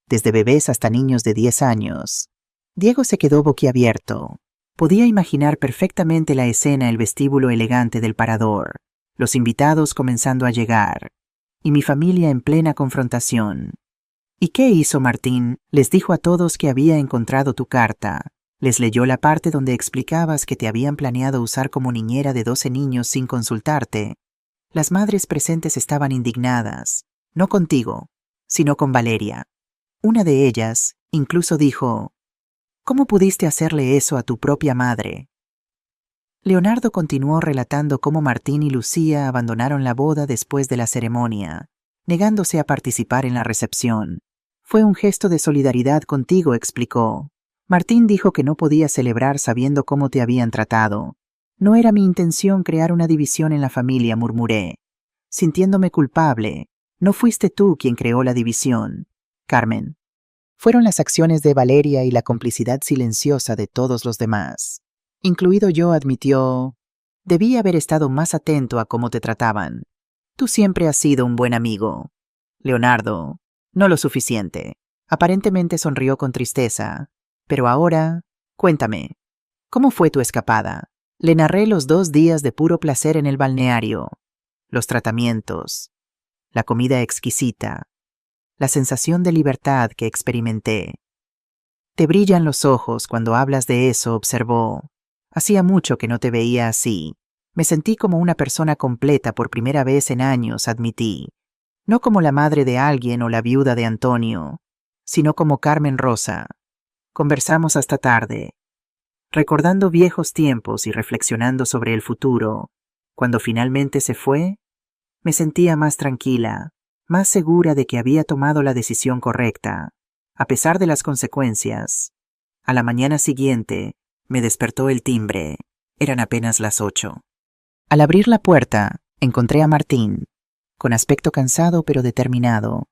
desde bebés hasta niños de 10 años, Diego se quedó boquiabierto. Podía imaginar perfectamente la escena, el vestíbulo elegante del parador, los invitados comenzando a llegar, y mi familia en plena confrontación. ¿Y qué hizo Martín? Les dijo a todos que había encontrado tu carta. Les leyó la parte donde explicabas que te habían planeado usar como niñera de 12 niños sin consultarte. Las madres presentes estaban indignadas, no contigo, sino con Valeria. Una de ellas incluso dijo: ¿Cómo pudiste hacerle eso a tu propia madre? Leonardo continuó relatando cómo Martín y Lucía abandonaron la boda después de la ceremonia, negándose a participar en la recepción. Fue un gesto de solidaridad contigo, explicó. Martín dijo que no podía celebrar sabiendo cómo te habían tratado. No era mi intención crear una división en la familia, murmuré, sintiéndome culpable. No fuiste tú quien creó la división, Carmen. Fueron las acciones de Valeria y la complicidad silenciosa de todos los demás. Incluido yo, admitió. Debí haber estado más atento a cómo te trataban. Tú siempre has sido un buen amigo. Leonardo, no lo suficiente. Aparentemente sonrió con tristeza. Pero ahora, cuéntame, ¿cómo fue tu escapada? Le narré los 2 días de puro placer en el balneario, los tratamientos, la comida exquisita, la sensación de libertad que experimenté. Te brillan los ojos cuando hablas de eso, observó. Hacía mucho que no te veía así. Me sentí como una persona completa por primera vez en años, admití. No como la madre de alguien o la viuda de Antonio, sino como Carmen Rosa. Conversamos hasta tarde, recordando viejos tiempos y reflexionando sobre el futuro. Cuando finalmente se fue, me sentía más tranquila. más segura de que había tomado la decisión correcta, a pesar de las consecuencias. A la mañana siguiente, me despertó el timbre. Eran apenas las 8. Al abrir la puerta, encontré a Martín, con aspecto cansado pero determinado.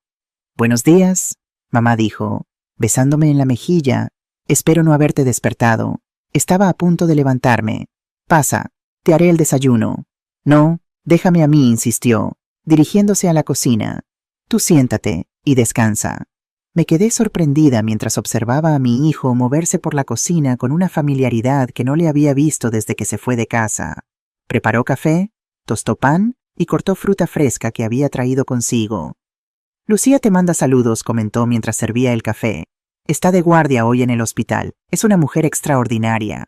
«Buenos días», mamá dijo, besándome en la mejilla. «Espero no haberte despertado. Estaba a punto de levantarme. Pasa, te haré el desayuno». «No, déjame a mí», insistió, dirigiéndose a la cocina. «Tú siéntate y descansa». Me quedé sorprendida mientras observaba a mi hijo moverse por la cocina con una familiaridad que no le había visto desde que se fue de casa. Preparó café, tostó pan y cortó fruta fresca que había traído consigo. «Lucía te manda saludos», comentó mientras servía el café. «Está de guardia hoy en el hospital. Es una mujer extraordinaria.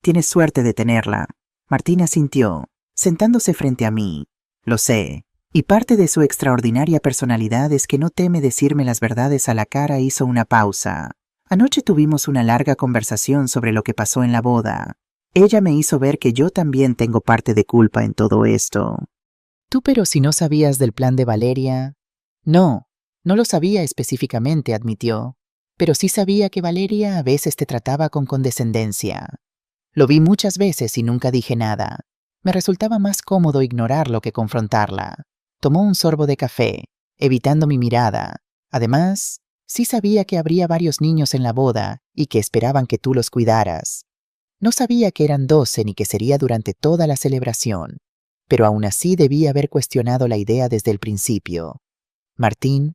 Tienes suerte de tenerla». Martín asintió, sentándose frente a mí. «Lo sé. Y parte de su extraordinaria personalidad es que no teme decirme las verdades a la cara». Hizo una pausa. «Anoche tuvimos una larga conversación sobre lo que pasó en la boda. Ella me hizo ver que yo también tengo parte de culpa en todo esto». «Tú, pero si no sabías del plan de Valeria». «No, no lo sabía específicamente», admitió. «Pero sí sabía que Valeria a veces te trataba con condescendencia. Lo vi muchas veces y nunca dije nada. Me resultaba más cómodo ignorarlo que confrontarla». Tomó un sorbo de café, evitando mi mirada. «Además, sí sabía que habría varios niños en la boda y que esperaban que tú los cuidaras. No sabía que eran 12 ni que sería durante toda la celebración, pero aún así debí haber cuestionado la idea desde el principio». «Martín».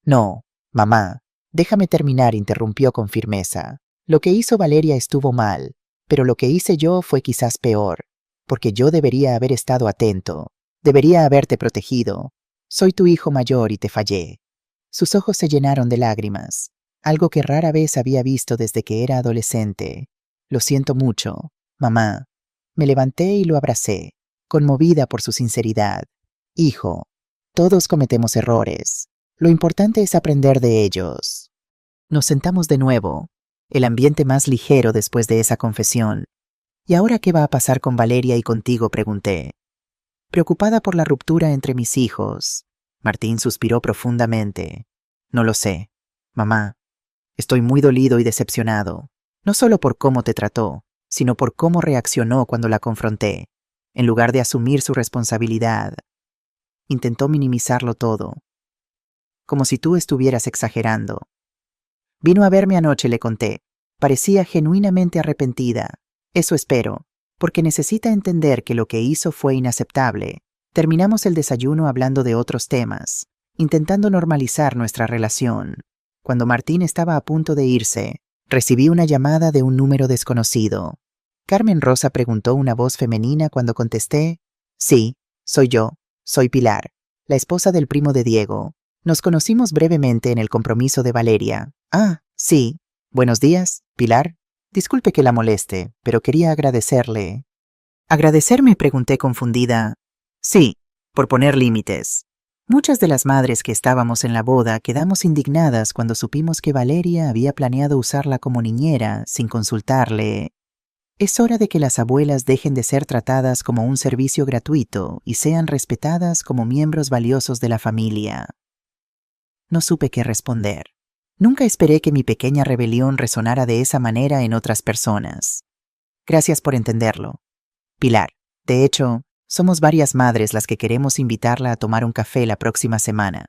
«No, mamá, déjame terminar», interrumpió con firmeza. «Lo que hizo Valeria estuvo mal, pero lo que hice yo fue quizás peor, porque yo debería haber estado atento. Debería haberte protegido. Soy tu hijo mayor y te fallé». Sus ojos se llenaron de lágrimas, algo que rara vez había visto desde que era adolescente. «Lo siento mucho, mamá». Me levanté y lo abracé, conmovida por su sinceridad. «Hijo, todos cometemos errores. Lo importante es aprender de ellos». Nos sentamos de nuevo, el ambiente más ligero después de esa confesión. «¿Y ahora qué va a pasar con Valeria y contigo?», pregunté. Preocupada por la ruptura entre mis hijos. Martín suspiró profundamente. «No lo sé, mamá. Estoy muy dolido y decepcionado, no solo por cómo te trató, sino por cómo reaccionó cuando la confronté. En lugar de asumir su responsabilidad, intentó minimizarlo todo, como si tú estuvieras exagerando. Vino a verme anoche», le conté. «Parecía genuinamente arrepentida. Eso espero, porque necesita entender que lo que hizo fue inaceptable». Terminamos el desayuno hablando de otros temas, intentando normalizar nuestra relación. Cuando Martín estaba a punto de irse, recibí una llamada de un número desconocido. «Carmen Rosa?», preguntó una voz femenina cuando contesté. «Sí, soy yo. Soy Pilar, la esposa del primo de Diego. Nos conocimos brevemente en el compromiso de Valeria». «Ah, sí. Buenos días, Pilar. Disculpe que la moleste, pero quería agradecerle». «¿Agradecerme?», pregunté confundida. «Sí, por poner límites. Muchas de las madres que estábamos en la boda quedamos indignadas cuando supimos que Valeria había planeado usarla como niñera sin consultarle. Es hora de que las abuelas dejen de ser tratadas como un servicio gratuito y sean respetadas como miembros valiosos de la familia». No supe qué responder. Nunca esperé que mi pequeña rebelión resonara de esa manera en otras personas. «Gracias por entenderlo, Pilar. De hecho, somos varias madres las que queremos invitarla a tomar un café la próxima semana».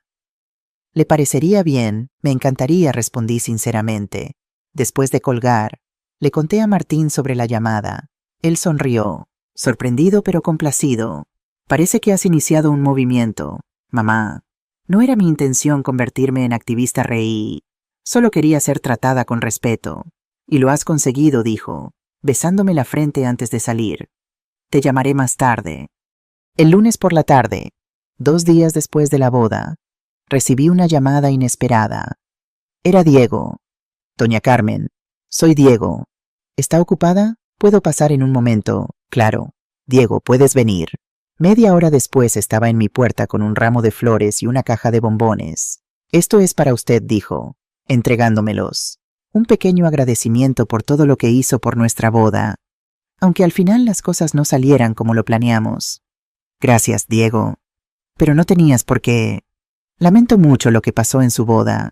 «¿Le parecería bien? Me encantaría», respondí sinceramente. Después de colgar, le conté a Martín sobre la llamada. Él sonrió, sorprendido pero complacido. «Parece que has iniciado un movimiento, mamá. No era mi intención convertirme en activista rey. Solo quería ser tratada con respeto. Y lo has conseguido», dijo, besándome la frente antes de salir. «Te llamaré más tarde». El lunes por la tarde, 2 días después de la boda, recibí una llamada inesperada. Era Diego. «Doña Carmen, soy Diego. ¿Está ocupada? Puedo pasar en un momento». «Claro. Diego, puedes venir». Media hora después estaba en mi puerta con un ramo de flores y una caja de bombones. «Esto es para usted», dijo, entregándomelos. Un pequeño agradecimiento por todo lo que hizo por nuestra boda, aunque al final las cosas no salieran como lo planeamos. «Gracias, Diego. Pero no tenías por qué». Lamento mucho lo que pasó en su boda.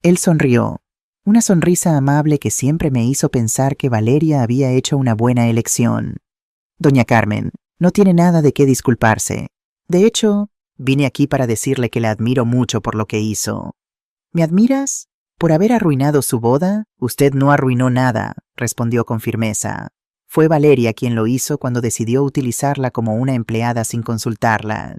Él sonrió, una sonrisa amable que siempre me hizo pensar que Valeria había hecho una buena elección. Doña Carmen, no tiene nada de qué disculparse. De hecho, vine aquí para decirle que la admiro mucho por lo que hizo. ¿Me admiras? Por haber arruinado su boda, usted no arruinó nada, respondió con firmeza. Fue Valeria quien lo hizo cuando decidió utilizarla como una empleada sin consultarla.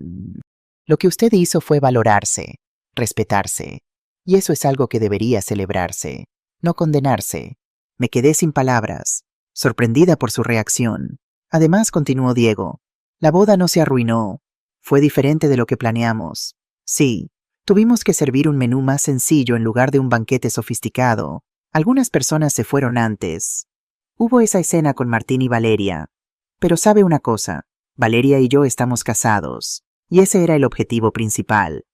Lo que usted hizo fue valorarse, respetarse, y eso es algo que debería celebrarse, no condenarse. Me quedé sin palabras, sorprendida por su reacción. Además, continuó Diego, la boda no se arruinó. Fue diferente de lo que planeamos. Sí, tuvimos que servir un menú más sencillo en lugar de un banquete sofisticado. Algunas personas se fueron antes. Hubo esa escena con Martín y Valeria. Pero sabe una cosa, Valeria y yo estamos casados, y ese era el objetivo principal.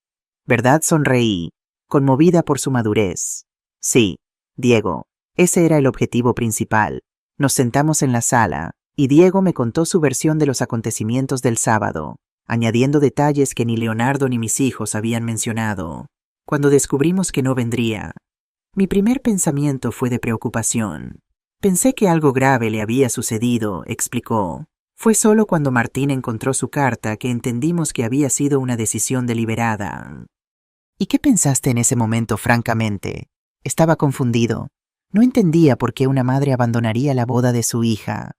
¿Verdad? Sonreí, conmovida por su madurez. Sí, Diego, ese era el objetivo principal. Nos sentamos en la sala, y Diego me contó su versión de los acontecimientos del sábado, añadiendo detalles que ni Leonardo ni mis hijos habían mencionado. Cuando descubrimos que no vendría, mi primer pensamiento fue de preocupación. Pensé que algo grave le había sucedido, explicó. Fue solo cuando Martín encontró su carta que entendimos que había sido una decisión deliberada. ¿Y qué pensaste en ese momento, francamente? Estaba confundido. No entendía por qué una madre abandonaría la boda de su hija.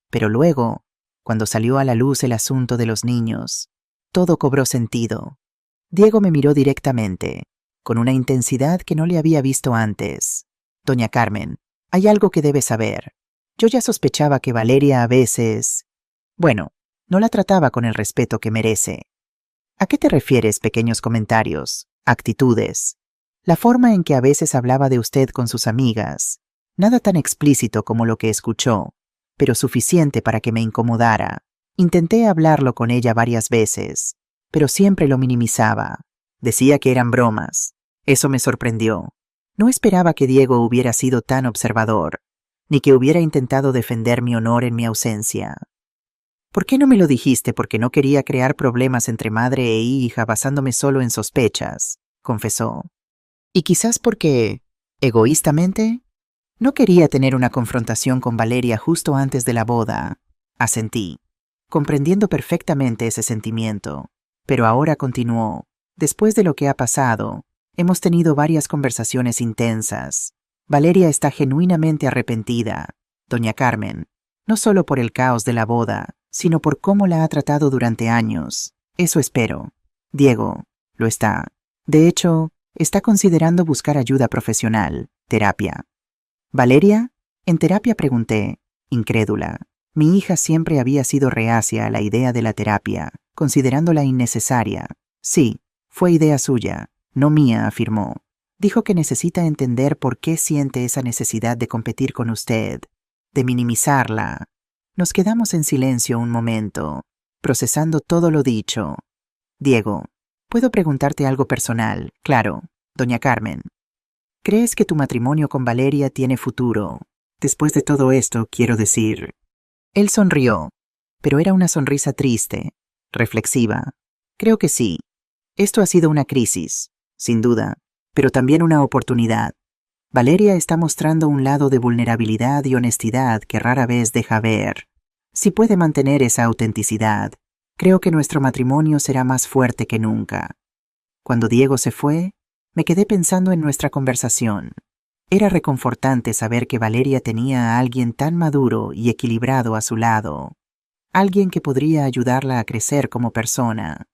Pero luego, cuando salió a la luz el asunto de los niños, todo cobró sentido. Diego me miró directamente, con una intensidad que no le había visto antes. Doña Carmen, hay algo que debe saber. Yo ya sospechaba que Valeria a veces... Bueno, no la trataba con el respeto que merece. ¿A qué te refieres, pequeños comentarios, actitudes? La forma en que a veces hablaba de usted con sus amigas. Nada tan explícito como lo que escuchó, pero suficiente para que me incomodara. Intenté hablarlo con ella varias veces, pero siempre lo minimizaba. Decía que eran bromas. Eso me sorprendió. No esperaba que Diego hubiera sido tan observador, ni que hubiera intentado defender mi honor en mi ausencia. ¿Por qué no me lo dijiste? Porque no quería crear problemas entre madre e hija basándome solo en sospechas, confesó. Y quizás porque, egoístamente, no quería tener una confrontación con Valeria justo antes de la boda. Asentí, comprendiendo perfectamente ese sentimiento. Pero ahora continuó. Después de lo que ha pasado, hemos tenido varias conversaciones intensas. Valeria está genuinamente arrepentida, doña Carmen, no solo por el caos de la boda, sino por cómo la ha tratado durante años. Eso espero. Diego, lo está. De hecho, está considerando buscar ayuda profesional, terapia. ¿Valeria? En terapia, pregunté, incrédula. Mi hija siempre había sido reacia a la idea de la terapia, considerándola innecesaria. Sí, fue idea suya, no mía, afirmó. Dijo que necesita entender por qué siente esa necesidad de competir con usted, de minimizarla. Nos quedamos en silencio un momento, procesando todo lo dicho. Diego, ¿puedo preguntarte algo personal? Claro, doña Carmen. ¿Crees que tu matrimonio con Valeria tiene futuro? Después de todo esto, quiero decir. Él sonrió, pero era una sonrisa triste, reflexiva. Creo que sí. Esto ha sido una crisis, sin duda, pero también una oportunidad. Valeria está mostrando un lado de vulnerabilidad y honestidad que rara vez deja ver. Si puede mantener esa autenticidad, creo que nuestro matrimonio será más fuerte que nunca. Cuando Diego se fue, me quedé pensando en nuestra conversación. Era reconfortante saber que Valeria tenía a alguien tan maduro y equilibrado a su lado, alguien que podría ayudarla a crecer como persona.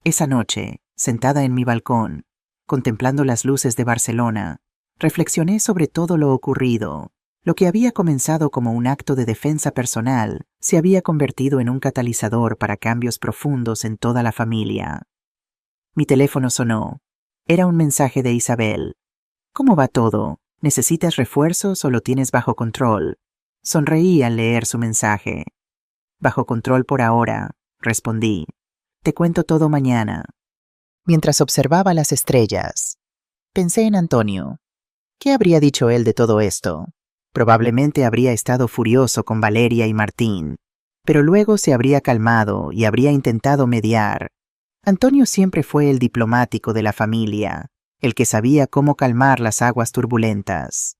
Esa noche, sentada en mi balcón, contemplando las luces de Barcelona, reflexioné sobre todo lo ocurrido. Lo que había comenzado como un acto de defensa personal se había convertido en un catalizador para cambios profundos en toda la familia. Mi teléfono sonó. Era un mensaje de Isabel. ¿Cómo va todo? ¿Necesitas refuerzos o lo tienes bajo control? Sonreí al leer su mensaje. Bajo control por ahora, respondí. Te cuento todo mañana. Mientras observaba las estrellas, pensé en Antonio. ¿Qué habría dicho él de todo esto? Probablemente habría estado furioso con Valeria y Martín, pero luego se habría calmado y habría intentado mediar. Antonio siempre fue el diplomático de la familia, el que sabía cómo calmar las aguas turbulentas.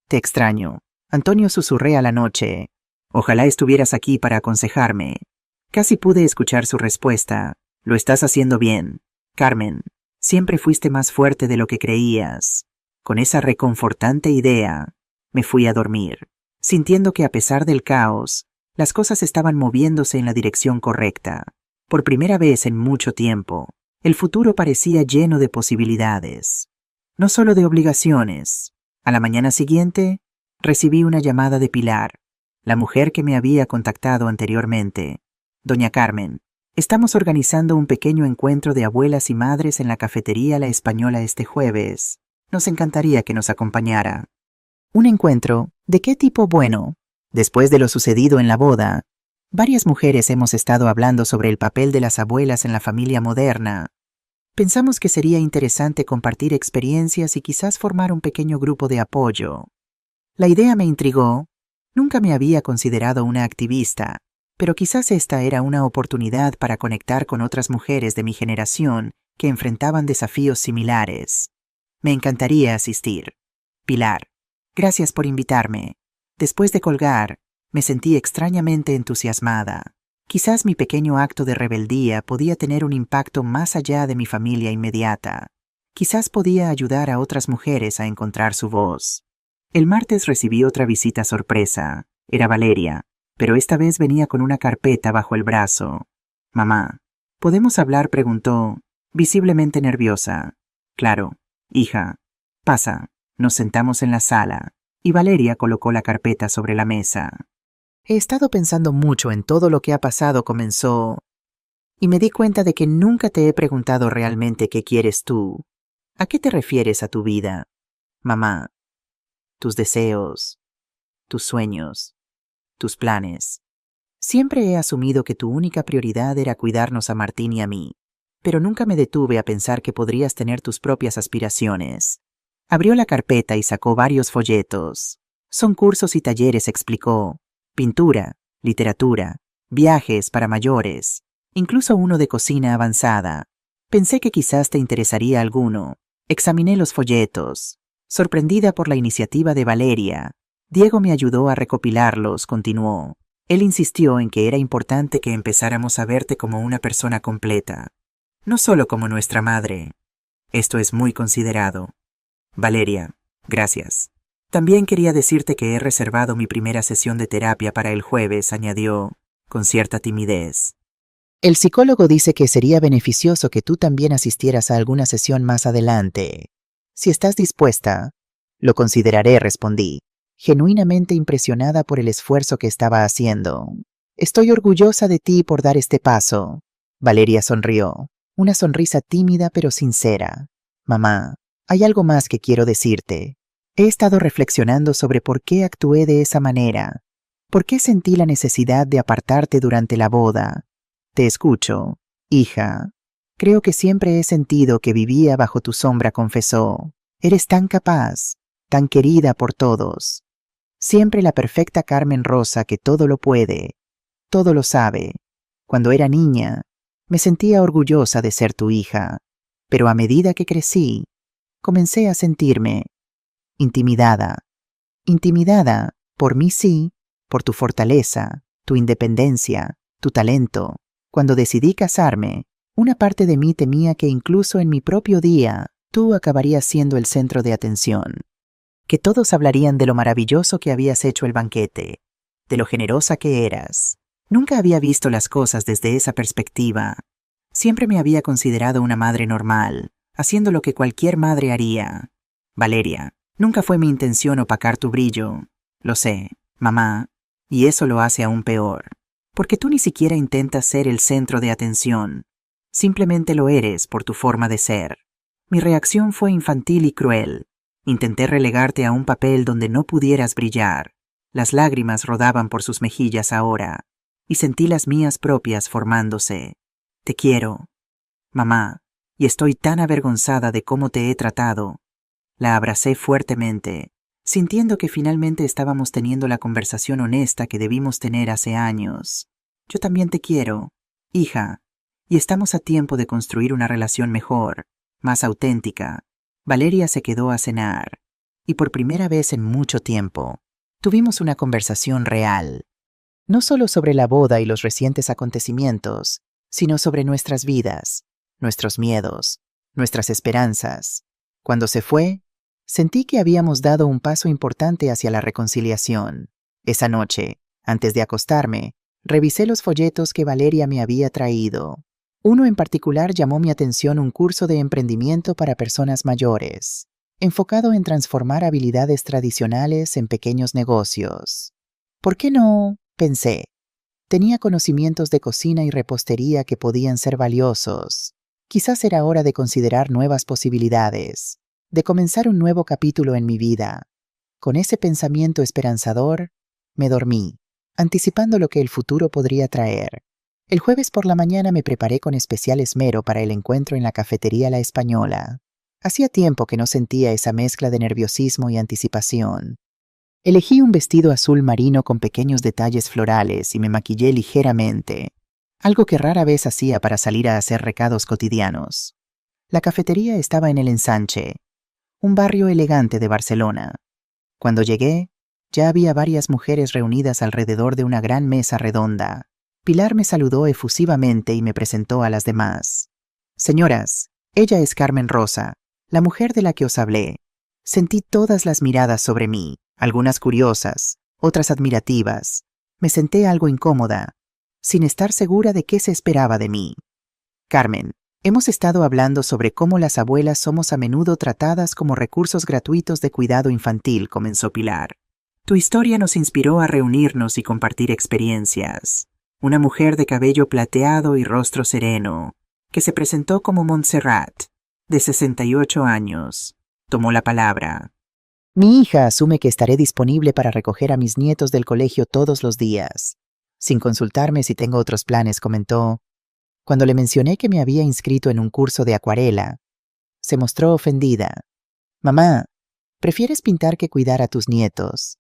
Te extraño. Antonio, susurré a la noche. Ojalá estuvieras aquí para aconsejarme. Casi pude escuchar su respuesta. Lo estás haciendo bien. Carmen, siempre fuiste más fuerte de lo que creías. Con esa reconfortante idea, me fui a dormir, sintiendo que a pesar del caos, las cosas estaban moviéndose en la dirección correcta. Por primera vez en mucho tiempo, el futuro parecía lleno de posibilidades. No solo de obligaciones. A la mañana siguiente, recibí una llamada de Pilar, la mujer que me había contactado anteriormente. Doña Carmen, estamos organizando un pequeño encuentro de abuelas y madres en la cafetería La Española este jueves. Nos encantaría que nos acompañara. ¿Un encuentro? ¿De qué tipo? Bueno, después de lo sucedido en la boda, varias mujeres hemos estado hablando sobre el papel de las abuelas en la familia moderna. Pensamos que sería interesante compartir experiencias y quizás formar un pequeño grupo de apoyo. La idea me intrigó. Nunca me había considerado una activista, pero quizás esta era una oportunidad para conectar con otras mujeres de mi generación que enfrentaban desafíos similares. Me encantaría asistir. Pilar, gracias por invitarme. Después de colgar, me sentí extrañamente entusiasmada. Quizás mi pequeño acto de rebeldía podía tener un impacto más allá de mi familia inmediata. Quizás podía ayudar a otras mujeres a encontrar su voz. El martes recibí otra visita sorpresa. Era Valeria, pero esta vez venía con una carpeta bajo el brazo. Mamá, ¿podemos hablar?, preguntó, visiblemente nerviosa. Claro, hija. Pasa. Nos sentamos en la sala, y Valeria colocó la carpeta sobre la mesa. He estado pensando mucho en todo lo que ha pasado, comenzó, y me di cuenta de que nunca te he preguntado realmente qué quieres tú. ¿A qué te refieres a tu vida? Mamá, tus deseos, tus sueños, tus planes. Siempre he asumido que tu única prioridad era cuidarnos a Martín y a mí, pero nunca me detuve a pensar que podrías tener tus propias aspiraciones. Abrió la carpeta y sacó varios folletos. Son cursos y talleres, explicó. Pintura, literatura, viajes para mayores, incluso uno de cocina avanzada. Pensé que quizás te interesaría alguno. Examiné los folletos. Sorprendida por la iniciativa de Valeria, Diego me ayudó a recopilarlos, continuó. Él insistió en que era importante que empezáramos a verte como una persona completa, no solo como nuestra madre. Esto es muy considerado. Valeria, gracias. También quería decirte que he reservado mi primera sesión de terapia para el jueves, añadió, con cierta timidez. El psicólogo dice que sería beneficioso que tú también asistieras a alguna sesión más adelante. Si estás dispuesta, lo consideraré, respondí, genuinamente impresionada por el esfuerzo que estaba haciendo. Estoy orgullosa de ti por dar este paso. Valeria sonrió, una sonrisa tímida pero sincera. Mamá, hay algo más que quiero decirte. He estado reflexionando sobre por qué actué de esa manera. ¿Por qué sentí la necesidad de apartarte durante la boda? Te escucho, hija. Creo que siempre he sentido que vivía bajo tu sombra, confesó. Eres tan capaz, tan querida por todos. Siempre la perfecta Carmen Rosa que todo lo puede, todo lo sabe. Cuando era niña, me sentía orgullosa de ser tu hija, pero a medida que crecí, comencé a sentirme intimidada. Intimidada, por mí sí, por tu fortaleza, tu independencia, tu talento. Cuando decidí casarme, una parte de mí temía que incluso en mi propio día, tú acabarías siendo el centro de atención. Que todos hablarían de lo maravilloso que habías hecho el banquete, de lo generosa que eras. Nunca había visto las cosas desde esa perspectiva. Siempre me había considerado una madre normal, haciendo lo que cualquier madre haría. Valeria, nunca fue mi intención opacar tu brillo. Lo sé, mamá, y eso lo hace aún peor. Porque tú ni siquiera intentas ser el centro de atención. Simplemente lo eres por tu forma de ser. Mi reacción fue infantil y cruel. Intenté relegarte a un papel donde no pudieras brillar. Las lágrimas rodaban por sus mejillas ahora, y sentí las mías propias formándose. Te quiero, mamá, y estoy tan avergonzada de cómo te he tratado. La abracé fuertemente, sintiendo que finalmente estábamos teniendo la conversación honesta que debimos tener hace años. Yo también te quiero, hija, y estamos a tiempo de construir una relación mejor, más auténtica. Valeria se quedó a cenar, y por primera vez en mucho tiempo, tuvimos una conversación real. No solo sobre la boda y los recientes acontecimientos, sino sobre nuestras vidas, nuestros miedos, nuestras esperanzas. Cuando se fue, sentí que habíamos dado un paso importante hacia la reconciliación. Esa noche, antes de acostarme, revisé los folletos que Valeria me había traído. Uno en particular llamó mi atención: un curso de emprendimiento para personas mayores, enfocado en transformar habilidades tradicionales en pequeños negocios. ¿Por qué no?, pensé. Tenía conocimientos de cocina y repostería que podían ser valiosos. Quizás era hora de considerar nuevas posibilidades, de comenzar un nuevo capítulo en mi vida. Con ese pensamiento esperanzador, me dormí, anticipando lo que el futuro podría traer. El jueves por la mañana me preparé con especial esmero para el encuentro en la cafetería La Española. Hacía tiempo que no sentía esa mezcla de nerviosismo y anticipación. Elegí un vestido azul marino con pequeños detalles florales y me maquillé ligeramente, algo que rara vez hacía para salir a hacer recados cotidianos. La cafetería estaba en el Ensanche, un barrio elegante de Barcelona. Cuando llegué, ya había varias mujeres reunidas alrededor de una gran mesa redonda. Pilar me saludó efusivamente y me presentó a las demás. Señoras, ella es Carmen Rosa, la mujer de la que os hablé. Sentí todas las miradas sobre mí, algunas curiosas, otras admirativas. Me senté algo incómoda, sin estar segura de qué se esperaba de mí. Carmen, hemos estado hablando sobre cómo las abuelas somos a menudo tratadas como recursos gratuitos de cuidado infantil, comenzó Pilar. Tu historia nos inspiró a reunirnos y compartir experiencias. Una mujer de cabello plateado y rostro sereno, que se presentó como Montserrat, de 68 años, tomó la palabra. Mi hija asume que estaré disponible para recoger a mis nietos del colegio todos los días. Sin consultarme si tengo otros planes, comentó. Cuando le mencioné que me había inscrito en un curso de acuarela, se mostró ofendida. Mamá, ¿prefieres pintar que cuidar a tus nietos?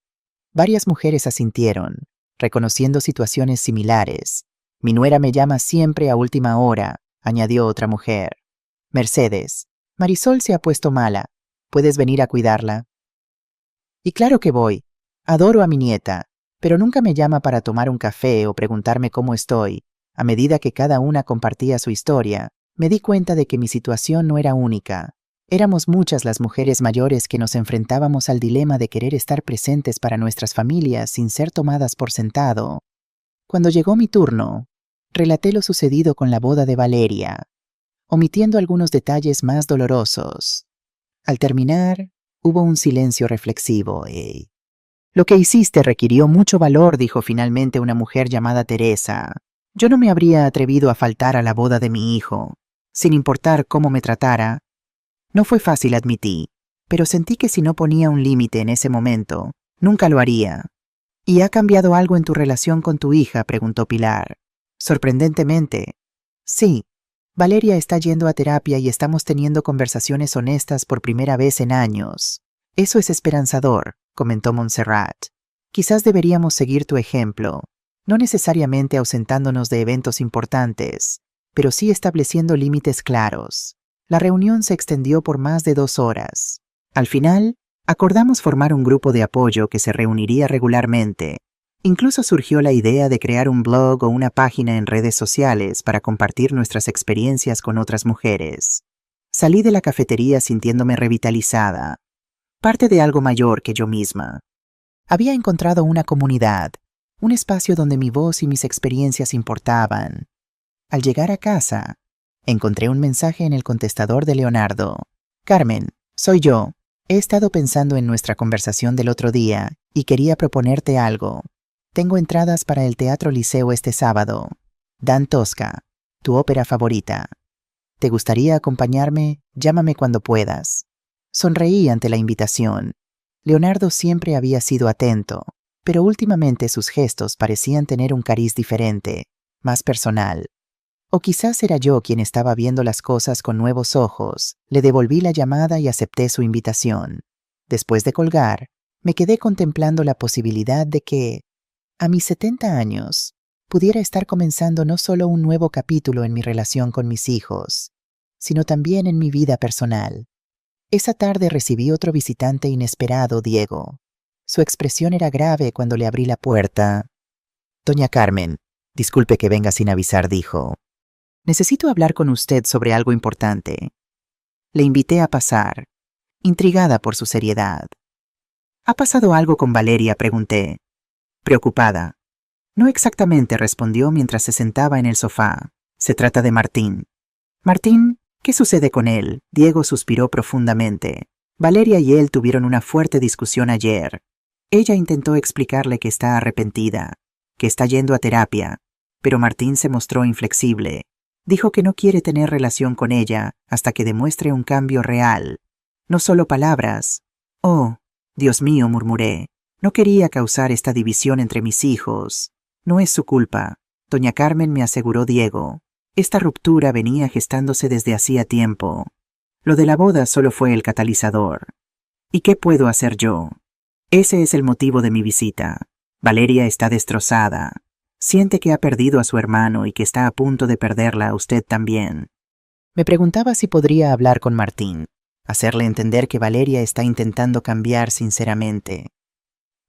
Varias mujeres asintieron, reconociendo situaciones similares. Mi nuera me llama siempre a última hora, añadió otra mujer. Mercedes, Marisol se ha puesto mala. ¿Puedes venir a cuidarla? Y claro que voy. Adoro a mi nieta, pero nunca me llama para tomar un café o preguntarme cómo estoy. A medida que cada una compartía su historia, me di cuenta de que mi situación no era única. Éramos muchas las mujeres mayores que nos enfrentábamos al dilema de querer estar presentes para nuestras familias sin ser tomadas por sentado. Cuando llegó mi turno, relaté lo sucedido con la boda de Valeria, omitiendo algunos detalles más dolorosos. Al terminar, hubo un silencio reflexivo. Lo que hiciste requirió mucho valor, dijo finalmente una mujer llamada Teresa. Yo no me habría atrevido a faltar a la boda de mi hijo, sin importar cómo me tratara. No fue fácil, admití, pero sentí que si no ponía un límite en ese momento, nunca lo haría. ¿Y ha cambiado algo en tu relación con tu hija?, preguntó Pilar. Sorprendentemente. Sí. Valeria está yendo a terapia y estamos teniendo conversaciones honestas por primera vez en años. Eso es esperanzador, comentó Montserrat. Quizás deberíamos seguir tu ejemplo, no necesariamente ausentándonos de eventos importantes, pero sí estableciendo límites claros. La reunión se extendió por más de 2 horas. Al final, acordamos formar un grupo de apoyo que se reuniría regularmente. Incluso surgió la idea de crear un blog o una página en redes sociales para compartir nuestras experiencias con otras mujeres. Salí de la cafetería sintiéndome revitalizada, parte de algo mayor que yo misma. Había encontrado una comunidad, un espacio donde mi voz y mis experiencias importaban. Al llegar a casa, encontré un mensaje en el contestador de Leonardo. Carmen, soy yo. He estado pensando en nuestra conversación del otro día y quería proponerte algo. Tengo entradas para el Teatro Liceo este sábado. Dan Tosca, tu ópera favorita. ¿Te gustaría acompañarme? Llámame cuando puedas. Sonreí ante la invitación. Leonardo siempre había sido atento, pero últimamente sus gestos parecían tener un cariz diferente, más personal. O quizás era yo quien estaba viendo las cosas con nuevos ojos. Le devolví la llamada y acepté su invitación. Después de colgar, me quedé contemplando la posibilidad de que, a mis 70 años, pudiera estar comenzando no solo un nuevo capítulo en mi relación con mis hijos, sino también en mi vida personal. Esa tarde recibí otro visitante inesperado, Diego. Su expresión era grave cuando le abrí la puerta. «Doña Carmen, disculpe que venga sin avisar», dijo. «Necesito hablar con usted sobre algo importante». Le invité a pasar, intrigada por su seriedad. «¿Ha pasado algo con Valeria?», pregunté, preocupada. «No exactamente», respondió mientras se sentaba en el sofá. «Se trata de Martín». «¿Martín? ¿Qué sucede con él?», Diego suspiró profundamente. «Valeria y él tuvieron una fuerte discusión ayer. Ella intentó explicarle que está arrepentida, que está yendo a terapia, pero Martín se mostró inflexible. Dijo que no quiere tener relación con ella hasta que demuestre un cambio real. No solo palabras». «Oh, Dios mío», murmuré. «No quería causar esta división entre mis hijos. No es su culpa». «Doña Carmen», me aseguró Diego. «Esta ruptura venía gestándose desde hacía tiempo. Lo de la boda solo fue el catalizador. ¿Y qué puedo hacer yo? Ese es el motivo de mi visita. Valeria está destrozada. Siente que ha perdido a su hermano y que está a punto de perderla a usted también». Me preguntaba si podría hablar con Martín, hacerle entender que Valeria está intentando cambiar sinceramente.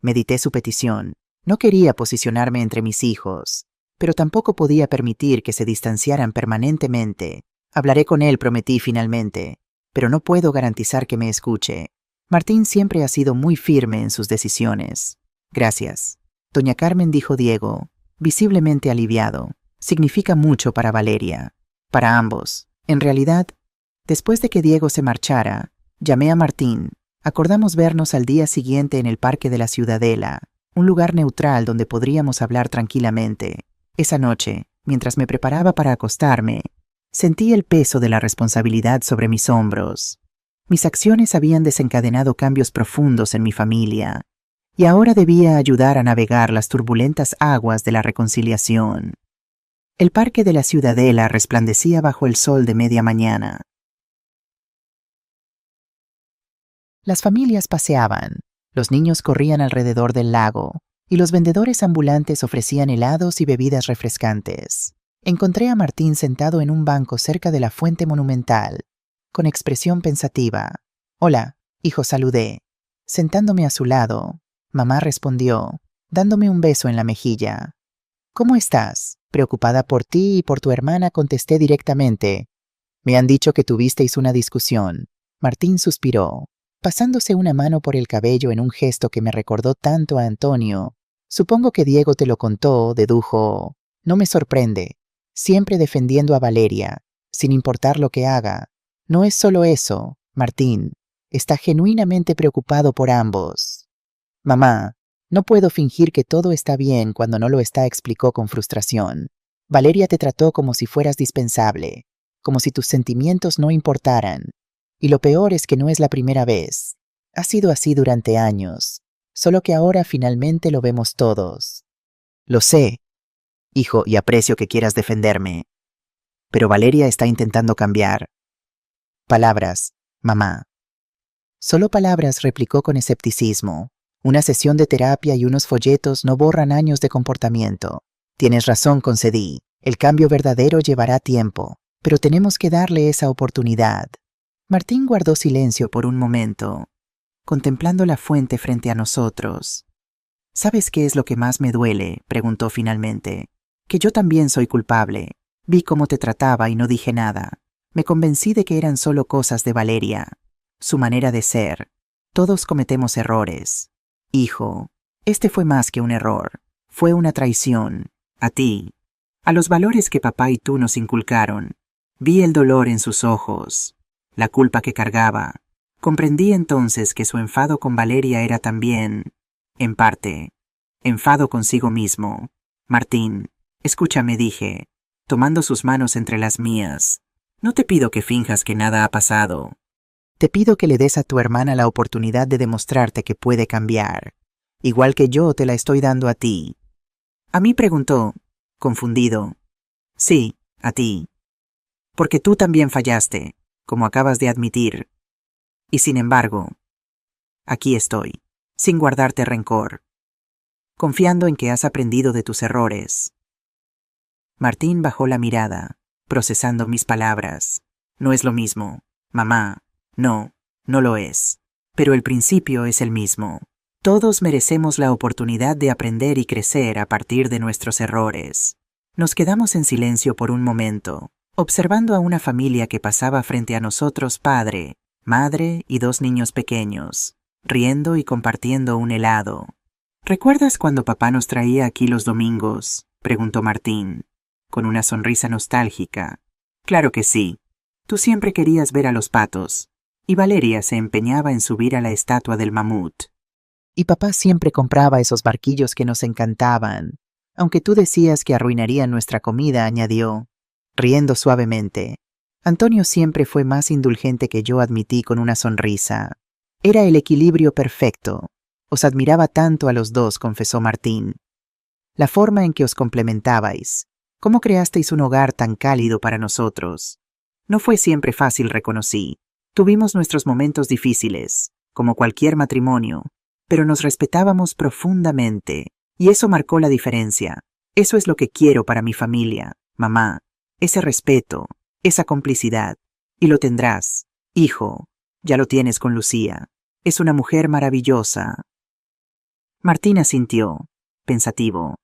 Medité su petición. No quería posicionarme entre mis hijos, pero tampoco podía permitir que se distanciaran permanentemente. «Hablaré con él», prometí finalmente, «pero no puedo garantizar que me escuche. Martín siempre ha sido muy firme en sus decisiones». «Gracias, Doña Carmen», dijo Diego, visiblemente aliviado. «Significa mucho para Valeria, para ambos». En realidad, después de que Diego se marchara, llamé a Martín. Acordamos vernos al día siguiente en el Parque de la Ciudadela, un lugar neutral donde podríamos hablar tranquilamente. Esa noche, mientras me preparaba para acostarme, sentí el peso de la responsabilidad sobre mis hombros. Mis acciones habían desencadenado cambios profundos en mi familia, y ahora debía ayudar a navegar las turbulentas aguas de la reconciliación. El Parque de la Ciudadela resplandecía bajo el sol de media mañana. Las familias paseaban, los niños corrían alrededor del lago, y los vendedores ambulantes ofrecían helados y bebidas refrescantes. Encontré a Martín sentado en un banco cerca de la fuente monumental, con expresión pensativa. «Hola, hijo», saludé. Sentándome a su lado, mamá respondió, dándome un beso en la mejilla. «¿Cómo estás?». «Preocupada por ti y por tu hermana», contesté directamente. «Me han dicho que tuvisteis una discusión». Martín suspiró, pasándose una mano por el cabello en un gesto que me recordó tanto a Antonio. «Supongo que Diego te lo contó», dedujo. «No me sorprende. Siempre defendiendo a Valeria, sin importar lo que haga. No es solo eso, Martín. Está genuinamente preocupado por ambos». «Mamá, no puedo fingir que todo está bien cuando no lo está», explicó con frustración. «Valeria te trató como si fueras dispensable, como si tus sentimientos no importaran. Y lo peor es que no es la primera vez. Ha sido así durante años, solo que ahora finalmente lo vemos todos». «Lo sé, hijo, y aprecio que quieras defenderme. Pero Valeria está intentando cambiar». «Palabras, mamá». «Solo palabras», replicó con escepticismo. «Una sesión de terapia y unos folletos no borran años de comportamiento». «Tienes razón», concedí. «El cambio verdadero llevará tiempo, pero tenemos que darle esa oportunidad». Martín guardó silencio por un momento, contemplando la fuente frente a nosotros. «¿Sabes qué es lo que más me duele?», preguntó finalmente. «Que yo también soy culpable. Vi cómo te trataba y no dije nada. Me convencí de que eran solo cosas de Valeria, su manera de ser. Todos cometemos errores. Hijo, este fue más que un error. Fue una traición. A ti. A los valores que papá y tú nos inculcaron. Vi el dolor en sus ojos, la culpa que cargaba. Comprendí entonces que su enfado con Valeria era también, en parte, enfado consigo mismo. Martín, escúchame», dije, tomando sus manos entre las mías. «No te pido que finjas que nada ha pasado. Te pido que le des a tu hermana la oportunidad de demostrarte que puede cambiar, igual que yo te la estoy dando a ti». «¿A mí?», preguntó, confundido. «Sí, a ti. Porque tú también fallaste, como acabas de admitir. Y sin embargo, aquí estoy, sin guardarte rencor, confiando en que has aprendido de tus errores. Martín bajó la mirada, procesando mis palabras. No es lo mismo, mamá. No, no lo es. Pero el principio es el mismo. Todos merecemos la oportunidad de aprender y crecer a partir de nuestros errores. Nos quedamos en silencio por un momento, observando a una familia que pasaba frente a nosotros, padre, madre y 2 niños pequeños, riendo y compartiendo un helado. ¿Recuerdas cuando papá nos traía aquí los domingos?, preguntó Martín, con una sonrisa nostálgica. Claro que sí. Tú siempre querías ver a los patos, y Valeria se empeñaba en subir a la estatua del mamut. Y papá siempre compraba esos barquillos que nos encantaban, aunque tú decías que arruinarían nuestra comida, añadió, riendo suavemente. Antonio siempre fue más indulgente que yo, admití con una sonrisa. Era el equilibrio perfecto. Os admiraba tanto a los dos, confesó Martín. La forma en que os complementabais. ¿Cómo creasteis un hogar tan cálido para nosotros? No fue siempre fácil, reconocí. Tuvimos nuestros momentos difíciles, como cualquier matrimonio, pero nos respetábamos profundamente, y eso marcó la diferencia. Eso es lo que quiero para mi familia, mamá, ese respeto, esa complicidad. Y lo tendrás, hijo, ya lo tienes con Lucía. Es una mujer maravillosa. Martín asintió, pensativo.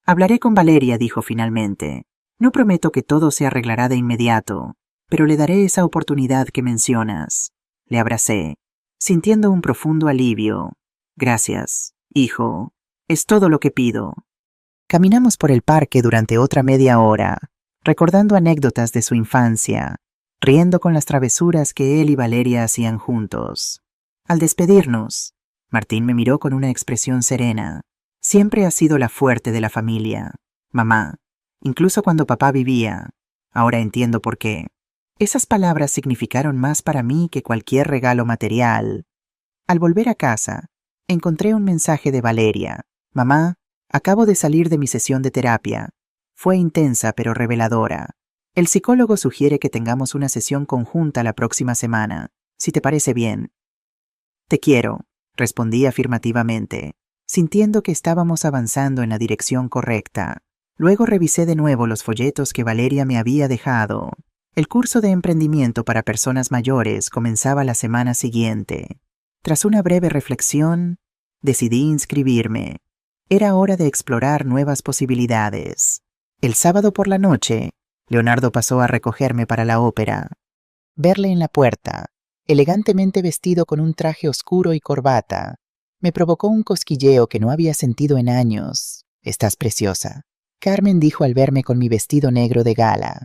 Hablaré con Valeria, dijo finalmente. No prometo que todo se arreglará de inmediato, pero le daré esa oportunidad que mencionas. Le abracé, sintiendo un profundo alivio. Gracias, hijo. Es todo lo que pido. Caminamos por el parque durante otra media hora, recordando anécdotas de su infancia, riendo con las travesuras que él y Valeria hacían juntos. Al despedirnos, Martín me miró con una expresión serena. Siempre has sido la fuerte de la familia, mamá, incluso cuando papá vivía. Ahora entiendo por qué. Esas palabras significaron más para mí que cualquier regalo material. Al volver a casa, encontré un mensaje de Valeria. Mamá, acabo de salir de mi sesión de terapia. Fue intensa pero reveladora. El psicólogo sugiere que tengamos una sesión conjunta la próxima semana, si te parece bien. Te quiero, respondí afirmativamente, sintiendo que estábamos avanzando en la dirección correcta. Luego revisé de nuevo los folletos que Valeria me había dejado. El curso de emprendimiento para personas mayores comenzaba la semana siguiente. Tras una breve reflexión, decidí inscribirme. Era hora de explorar nuevas posibilidades. El sábado por la noche, Leonardo pasó a recogerme para la ópera. Verle en la puerta, elegantemente vestido con un traje oscuro y corbata, me provocó un cosquilleo que no había sentido en años. Estás preciosa, Carmen dijo al verme con mi vestido negro de gala,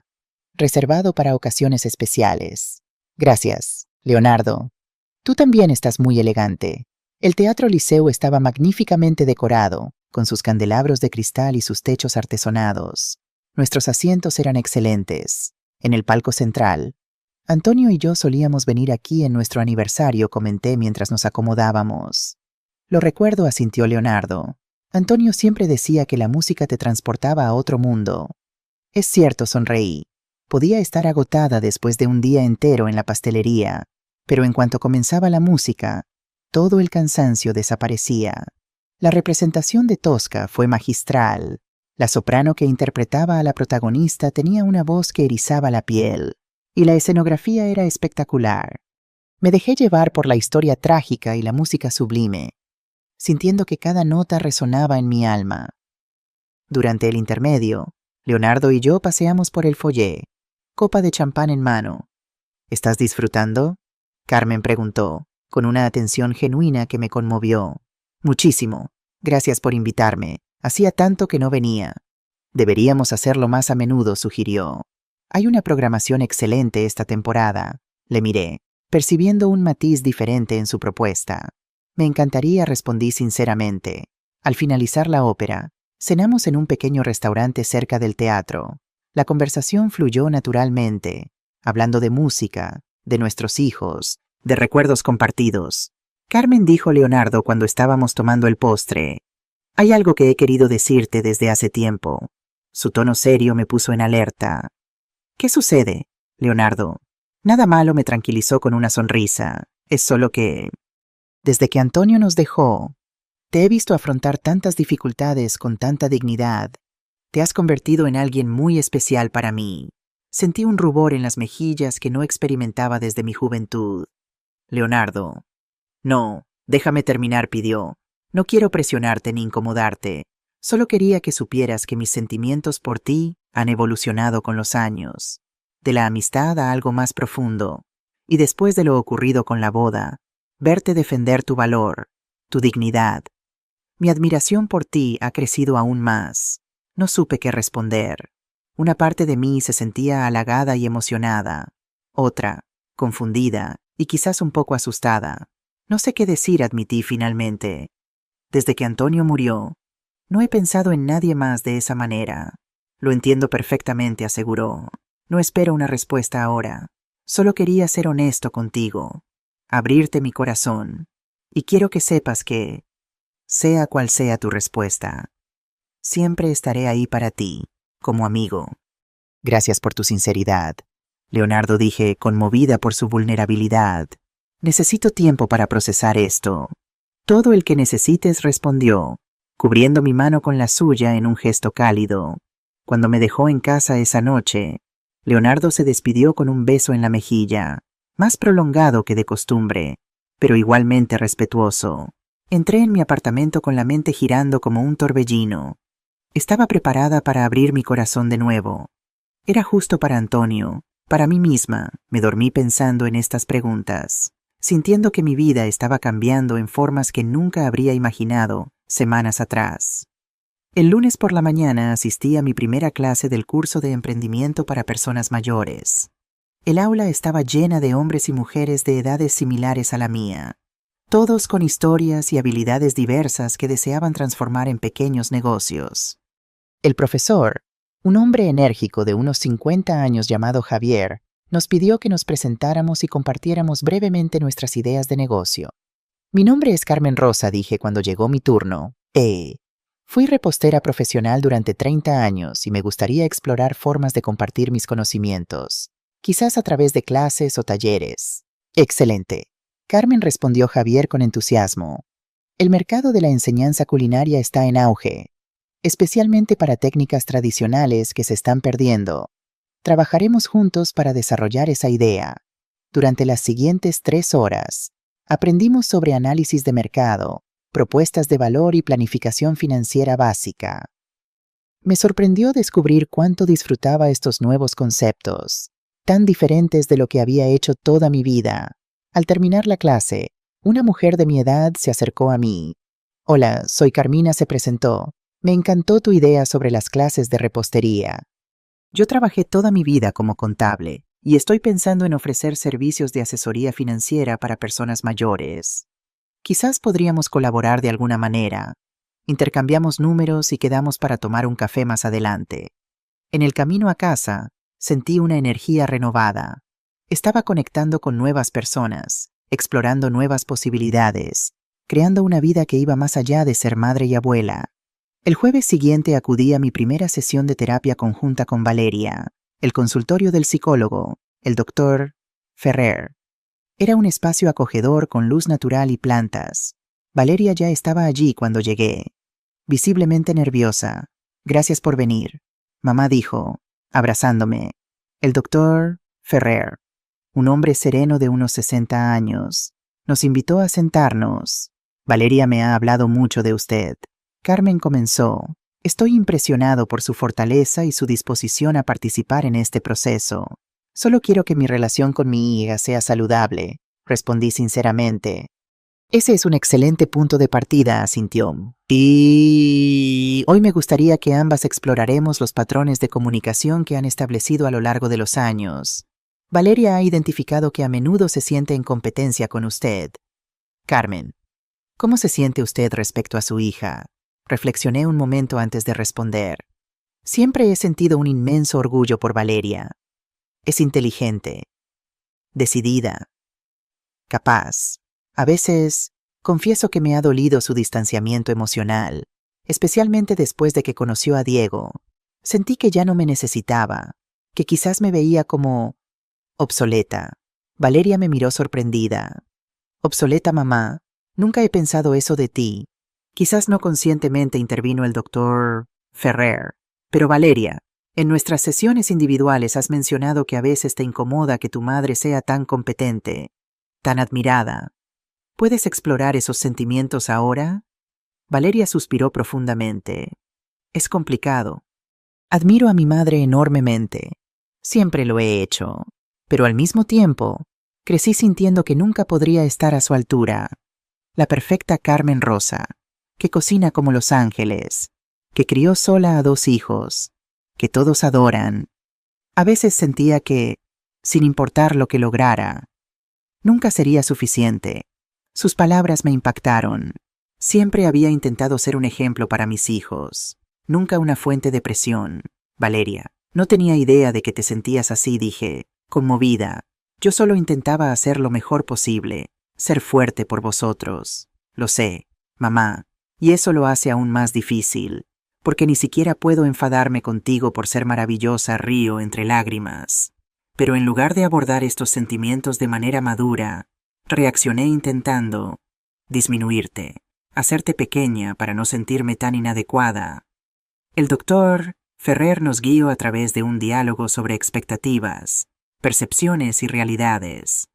reservado para ocasiones especiales. Gracias, Leonardo. Tú también estás muy elegante. El Teatro Liceo estaba magníficamente decorado, con sus candelabros de cristal y sus techos artesonados. Nuestros asientos eran excelentes. En el palco central, Antonio y yo solíamos venir aquí en nuestro aniversario, comenté mientras nos acomodábamos. Lo recuerdo, asintió Leonardo. Antonio siempre decía que la música te transportaba a otro mundo. Es cierto, sonreí. Podía estar agotada después de un día entero en la pastelería, pero en cuanto comenzaba la música, todo el cansancio desaparecía. La representación de Tosca fue magistral. La soprano que interpretaba a la protagonista tenía una voz que erizaba la piel, y la escenografía era espectacular. Me dejé llevar por la historia trágica y la música sublime, sintiendo que cada nota resonaba en mi alma. Durante el intermedio, Leonardo y yo paseamos por el foyer, copa de champán en mano. ¿Estás disfrutando?, Carmen preguntó, con una atención genuina que me conmovió. Muchísimo. Gracias por invitarme. Hacía tanto que no venía. Deberíamos hacerlo más a menudo, sugirió. Hay una programación excelente esta temporada. Le miré, percibiendo un matiz diferente en su propuesta. Me encantaría, respondí sinceramente. Al finalizar la ópera, cenamos en un pequeño restaurante cerca del teatro. La conversación fluyó naturalmente, hablando de música, de nuestros hijos, de recuerdos compartidos. Carmen, dijo Leonardo cuando estábamos tomando el postre. Hay algo que he querido decirte desde hace tiempo. Su tono serio me puso en alerta. ¿Qué sucede, Leonardo? Nada malo, me tranquilizó con una sonrisa. Es solo que... Desde que Antonio nos dejó, te he visto afrontar tantas dificultades con tanta dignidad. Te has convertido en alguien muy especial para mí. Sentí un rubor en las mejillas que no experimentaba desde mi juventud. Leonardo. No, déjame terminar, pidió. No quiero presionarte ni incomodarte. Solo quería que supieras que mis sentimientos por ti han evolucionado con los años. De la amistad a algo más profundo. Y después de lo ocurrido con la boda, verte defender tu valor, tu dignidad. Mi admiración por ti ha crecido aún más. No supe qué responder. Una parte de mí se sentía halagada y emocionada. Otra, confundida y quizás un poco asustada. No sé qué decir, admití finalmente. Desde que Antonio murió, no he pensado en nadie más de esa manera. Lo entiendo perfectamente, aseguró. No espero una respuesta ahora. Solo quería ser honesto contigo, abrirte mi corazón. Y quiero que sepas que, sea cual sea tu respuesta, siempre estaré ahí para ti, como amigo. Gracias por tu sinceridad, Leonardo, dije, conmovida por su vulnerabilidad. Necesito tiempo para procesar esto. Todo el que necesites, respondió, cubriendo mi mano con la suya en un gesto cálido. Cuando me dejó en casa esa noche, Leonardo se despidió con un beso en la mejilla, más prolongado que de costumbre, pero igualmente respetuoso. Entré en mi apartamento con la mente girando como un torbellino. Estaba preparada para abrir mi corazón de nuevo. Era justo para Antonio, para mí misma. Me dormí pensando en estas preguntas, sintiendo que mi vida estaba cambiando en formas que nunca habría imaginado semanas atrás. El lunes por la mañana asistí a mi primera clase del curso de emprendimiento para personas mayores. El aula estaba llena de hombres y mujeres de edades similares a la mía, todos con historias y habilidades diversas que deseaban transformar en pequeños negocios. El profesor, un hombre enérgico de unos 50 años llamado Javier, nos pidió que nos presentáramos y compartiéramos brevemente nuestras ideas de negocio. Mi nombre es Carmen Rosa, dije cuando llegó mi turno. Fui repostera profesional durante 30 años y me gustaría explorar formas de compartir mis conocimientos, quizás a través de clases o talleres. Excelente, Carmen, respondió Javier con entusiasmo. El mercado de la enseñanza culinaria está en auge, especialmente para técnicas tradicionales que se están perdiendo. Trabajaremos juntos para desarrollar esa idea. Durante las siguientes 3 horas, aprendimos sobre análisis de mercado, propuestas de valor y planificación financiera básica. Me sorprendió descubrir cuánto disfrutaba estos nuevos conceptos, tan diferentes de lo que había hecho toda mi vida. Al terminar la clase, una mujer de mi edad se acercó a mí. Hola, soy Carmina, se presentó. Me encantó tu idea sobre las clases de repostería. Yo trabajé toda mi vida como contable y estoy pensando en ofrecer servicios de asesoría financiera para personas mayores. Quizás podríamos colaborar de alguna manera. Intercambiamos números y quedamos para tomar un café más adelante. En el camino a casa, sentí una energía renovada. Estaba conectando con nuevas personas, explorando nuevas posibilidades, creando una vida que iba más allá de ser madre y abuela. El jueves siguiente acudí a mi primera sesión de terapia conjunta con Valeria, el consultorio del psicólogo, el Dr. Ferrer. Era un espacio acogedor con luz natural y plantas. Valeria ya estaba allí cuando llegué, visiblemente nerviosa. Gracias por venir, mamá dijo, abrazándome. El doctor Ferrer, un hombre sereno de unos 60 años, nos invitó a sentarnos. Valeria me ha hablado mucho de usted. Carmen comenzó. Estoy impresionado por su fortaleza y su disposición a participar en este proceso. Solo quiero que mi relación con mi hija sea saludable, respondí sinceramente. Ese es un excelente punto de partida, asintió. Y hoy me gustaría que ambas exploraremos los patrones de comunicación que han establecido a lo largo de los años. Valeria ha identificado que a menudo se siente en competencia con usted. Carmen, ¿cómo se siente usted respecto a su hija? Reflexioné un momento antes de responder. Siempre he sentido un inmenso orgullo por Valeria. Es inteligente, decidida, capaz. A veces, confieso que me ha dolido su distanciamiento emocional, especialmente después de que conoció a Diego. Sentí que ya no me necesitaba, que quizás me veía como obsoleta. Valeria me miró sorprendida. Obsoleta, mamá. Nunca he pensado eso de ti. Quizás no conscientemente, intervino el doctor Ferrer. Pero Valeria, en nuestras sesiones individuales has mencionado que a veces te incomoda que tu madre sea tan competente, tan admirada. ¿Puedes explorar esos sentimientos ahora? Valeria suspiró profundamente. Es complicado. Admiro a mi madre enormemente. Siempre lo he hecho. Pero al mismo tiempo, crecí sintiendo que nunca podría estar a su altura. La perfecta Carmen Rosa, que cocina como los ángeles, que crió sola a 2 hijos, que todos adoran. A veces sentía que, sin importar lo que lograra, nunca sería suficiente. Sus palabras me impactaron. Siempre había intentado ser un ejemplo para mis hijos, nunca una fuente de presión. Valeria, no tenía idea de que te sentías así, dije, conmovida. Yo solo intentaba hacer lo mejor posible, ser fuerte por vosotros. Lo sé, mamá, y eso lo hace aún más difícil, porque ni siquiera puedo enfadarme contigo por ser maravillosa, río entre lágrimas. Pero en lugar de abordar estos sentimientos de manera madura, reaccioné intentando disminuirte, hacerte pequeña para no sentirme tan inadecuada. El doctor Ferrer nos guió a través de un diálogo sobre expectativas, percepciones y realidades.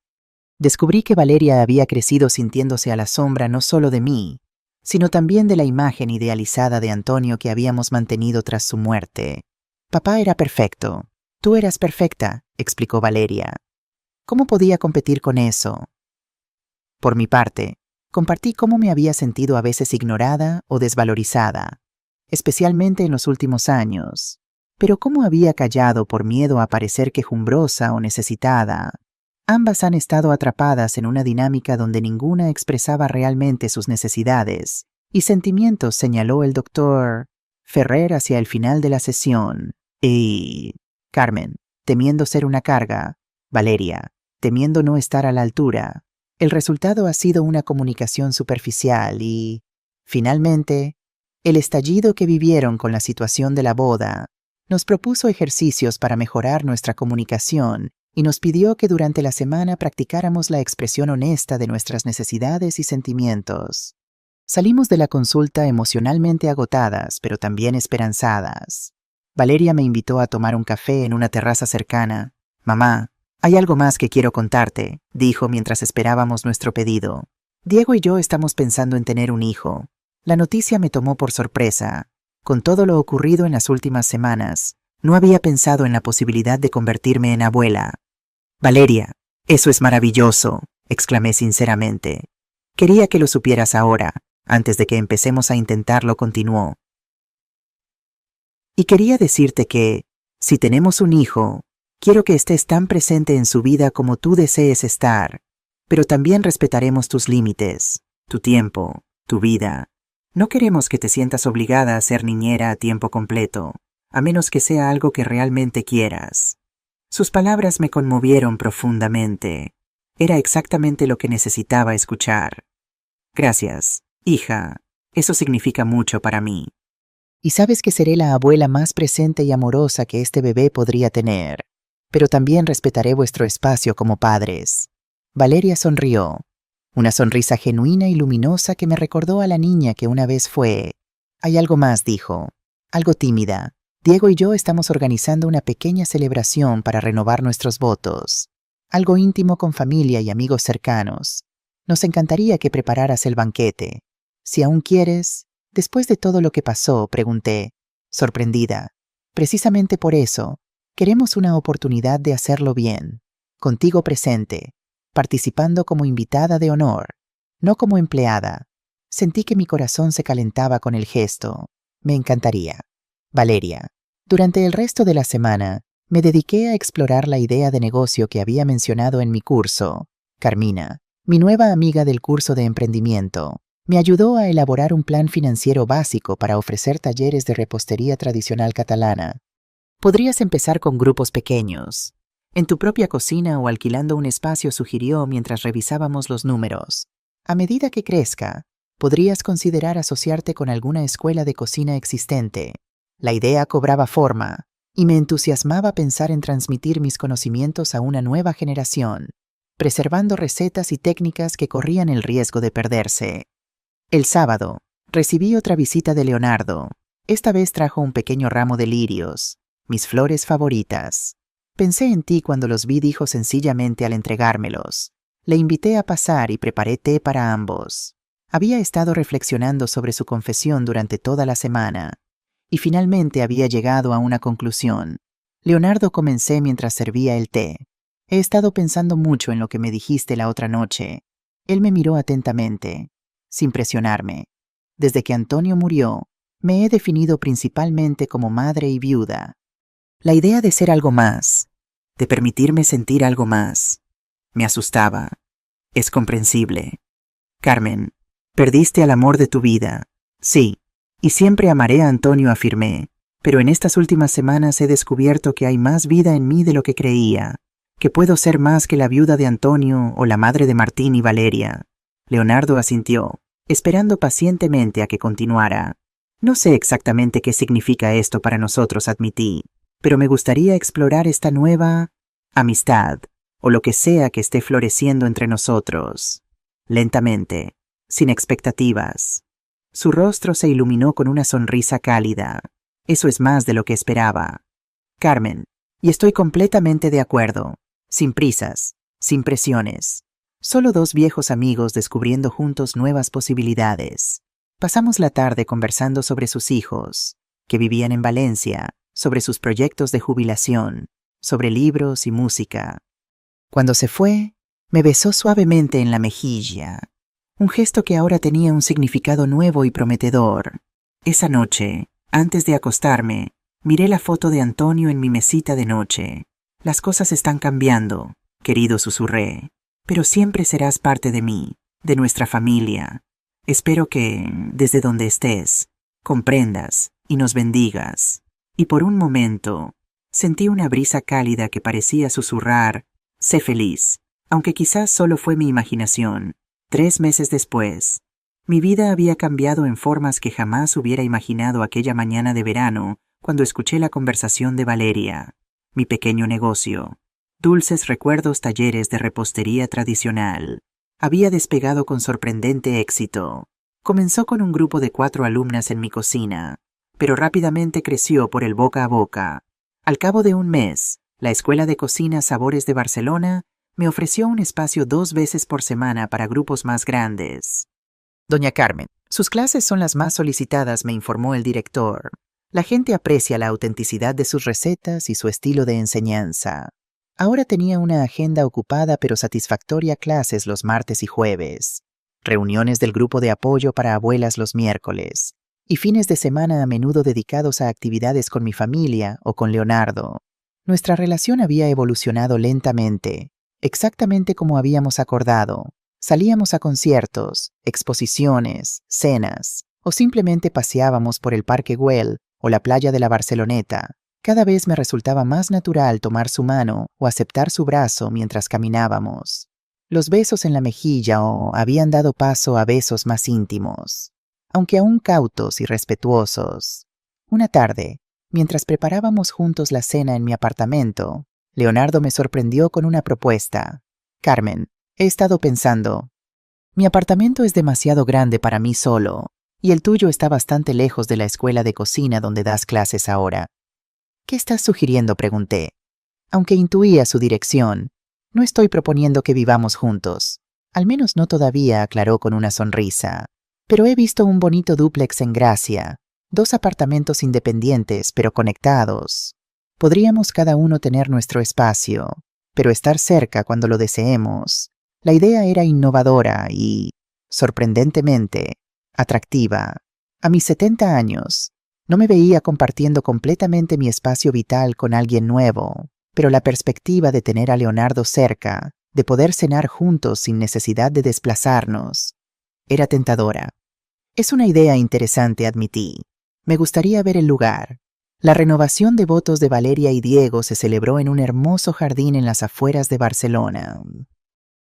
Descubrí que Valeria había crecido sintiéndose a la sombra no solo de mí, sino también de la imagen idealizada de Antonio que habíamos mantenido tras su muerte. Papá era perfecto. Tú eras perfecta, explicó Valeria. ¿Cómo podía competir con eso? Por mi parte, compartí cómo me había sentido a veces ignorada o desvalorizada, especialmente en los últimos años, pero cómo había callado por miedo a parecer quejumbrosa o necesitada. Ambas han estado atrapadas en una dinámica donde ninguna expresaba realmente sus necesidades y sentimientos, señaló el doctor Ferrer hacia el final de la sesión. Y Carmen, temiendo ser una carga, Valeria, temiendo no estar a la altura. El resultado ha sido una comunicación superficial y, finalmente, el estallido que vivieron con la situación de la boda nos propuso ejercicios para mejorar nuestra comunicación y nos pidió que durante la semana practicáramos la expresión honesta de nuestras necesidades y sentimientos. Salimos de la consulta emocionalmente agotadas, pero también esperanzadas. Valeria me invitó a tomar un café en una terraza cercana. Mamá, hay algo más que quiero contarte, dijo mientras esperábamos nuestro pedido. Diego y yo estamos pensando en tener un hijo. La noticia me tomó por sorpresa. Con todo lo ocurrido en las últimas semanas, no había pensado en la posibilidad de convertirme en abuela. Valeria, eso es maravilloso, exclamé sinceramente. Quería que lo supieras ahora, antes de que empecemos a intentarlo, continuó. Y quería decirte que, si tenemos un hijo, quiero que estés tan presente en su vida como tú desees estar, pero también respetaremos tus límites, tu tiempo, tu vida. No queremos que te sientas obligada a ser niñera a tiempo completo, a menos que sea algo que realmente quieras. Sus palabras me conmovieron profundamente. Era exactamente lo que necesitaba escuchar. Gracias, hija. Eso significa mucho para mí. Y sabes que seré la abuela más presente y amorosa que este bebé podría tener, pero también respetaré vuestro espacio como padres. Valeria sonrió, una sonrisa genuina y luminosa que me recordó a la niña que una vez fue. Hay algo más, dijo, algo tímida. Diego y yo estamos organizando una pequeña celebración para renovar nuestros votos, algo íntimo con familia y amigos cercanos. Nos encantaría que prepararas el banquete. Si aún quieres, después de todo lo que pasó, pregunté, sorprendida. Precisamente por eso, queremos una oportunidad de hacerlo bien, contigo presente, participando como invitada de honor, no como empleada. Sentí que mi corazón se calentaba con el gesto. Me encantaría. Valeria. Durante el resto de la semana, me dediqué a explorar la idea de negocio que había mencionado en mi curso. Carmina, mi nueva amiga del curso de emprendimiento, me ayudó a elaborar un plan financiero básico para ofrecer talleres de repostería tradicional catalana. Podrías empezar con grupos pequeños, en tu propia cocina o alquilando un espacio, sugirió mientras revisábamos los números. A medida que crezca, podrías considerar asociarte con alguna escuela de cocina existente. La idea cobraba forma, y me entusiasmaba pensar en transmitir mis conocimientos a una nueva generación, preservando recetas y técnicas que corrían el riesgo de perderse. El sábado, recibí otra visita de Leonardo. Esta vez trajo un pequeño ramo de lirios, mis flores favoritas. Pensé en ti cuando los vi, dijo sencillamente al entregármelos. Le invité a pasar y preparé té para ambos. Había estado reflexionando sobre su confesión durante toda la semana, y finalmente había llegado a una conclusión. Leonardo, comencé mientras servía el té. He estado pensando mucho en lo que me dijiste la otra noche. Él me miró atentamente, sin presionarme. Desde que Antonio murió, me he definido principalmente como madre y viuda. La idea de ser algo más, de permitirme sentir algo más, me asustaba. Es comprensible. Carmen, perdiste al amor de tu vida. Sí, y siempre amaré a Antonio, afirmé. Pero en estas últimas semanas he descubierto que hay más vida en mí de lo que creía, que puedo ser más que la viuda de Antonio o la madre de Martín y Valeria. Leonardo asintió, esperando pacientemente a que continuara. No sé exactamente qué significa esto para nosotros, admití, pero me gustaría explorar esta nueva amistad, o lo que sea que esté floreciendo entre nosotros. Lentamente, sin expectativas. Su rostro se iluminó con una sonrisa cálida. Eso es más de lo que esperaba. Carmen, y estoy completamente de acuerdo. Sin prisas, sin presiones. Solo dos viejos amigos descubriendo juntos nuevas posibilidades. Pasamos la tarde conversando sobre sus hijos, que vivían en Valencia, sobre sus proyectos de jubilación, sobre libros y música. Cuando se fue, me besó suavemente en la mejilla, un gesto que ahora tenía un significado nuevo y prometedor. Esa noche, antes de acostarme, miré la foto de Antonio en mi mesita de noche. Las cosas están cambiando, querido, susurré, pero siempre serás parte de mí, de nuestra familia. Espero que, desde donde estés, comprendas y nos bendigas. Y por un momento, sentí una brisa cálida que parecía susurrar, sé feliz, aunque quizás solo fue mi imaginación. 3 meses después, mi vida había cambiado en formas que jamás hubiera imaginado aquella mañana de verano cuando escuché la conversación de Valeria. Mi pequeño negocio, dulces recuerdos, talleres de repostería tradicional, había despegado con sorprendente éxito. Comenzó con un grupo de 4 alumnas en mi cocina, pero rápidamente creció por el boca a boca. Al cabo de un mes, la Escuela de Cocina Sabores de Barcelona me ofreció un espacio 2 veces por semana para grupos más grandes. Doña Carmen, sus clases son las más solicitadas, me informó el director. La gente aprecia la autenticidad de sus recetas y su estilo de enseñanza. Ahora tenía una agenda ocupada pero satisfactoria: clases los martes y jueves, reuniones del grupo de apoyo para abuelas los miércoles, y fines de semana a menudo dedicados a actividades con mi familia o con Leonardo. Nuestra relación había evolucionado lentamente, exactamente como habíamos acordado. Salíamos a conciertos, exposiciones, cenas, o simplemente paseábamos por el Parque Güell o la playa de la Barceloneta. Cada vez me resultaba más natural tomar su mano o aceptar su brazo mientras caminábamos. Los besos en la mejilla habían dado paso a besos más íntimos, aunque aún cautos y respetuosos. Una tarde, mientras preparábamos juntos la cena en mi apartamento, Leonardo me sorprendió con una propuesta. Carmen, he estado pensando. Mi apartamento es demasiado grande para mí solo, y el tuyo está bastante lejos de la escuela de cocina donde das clases ahora. ¿Qué estás sugiriendo?, pregunté. Aunque intuía su dirección, no estoy proponiendo que vivamos juntos. Al menos no todavía, aclaró con una sonrisa. Pero he visto un bonito dúplex en Gracia, 2 apartamentos independientes pero conectados. Podríamos cada uno tener nuestro espacio, pero estar cerca cuando lo deseemos. La idea era innovadora y, sorprendentemente, atractiva. A mis 70 años, no me veía compartiendo completamente mi espacio vital con alguien nuevo, pero la perspectiva de tener a Leonardo cerca, de poder cenar juntos sin necesidad de desplazarnos, era tentadora. Es una idea interesante, admití. Me gustaría ver el lugar. La renovación de votos de Valeria y Diego se celebró en un hermoso jardín en las afueras de Barcelona.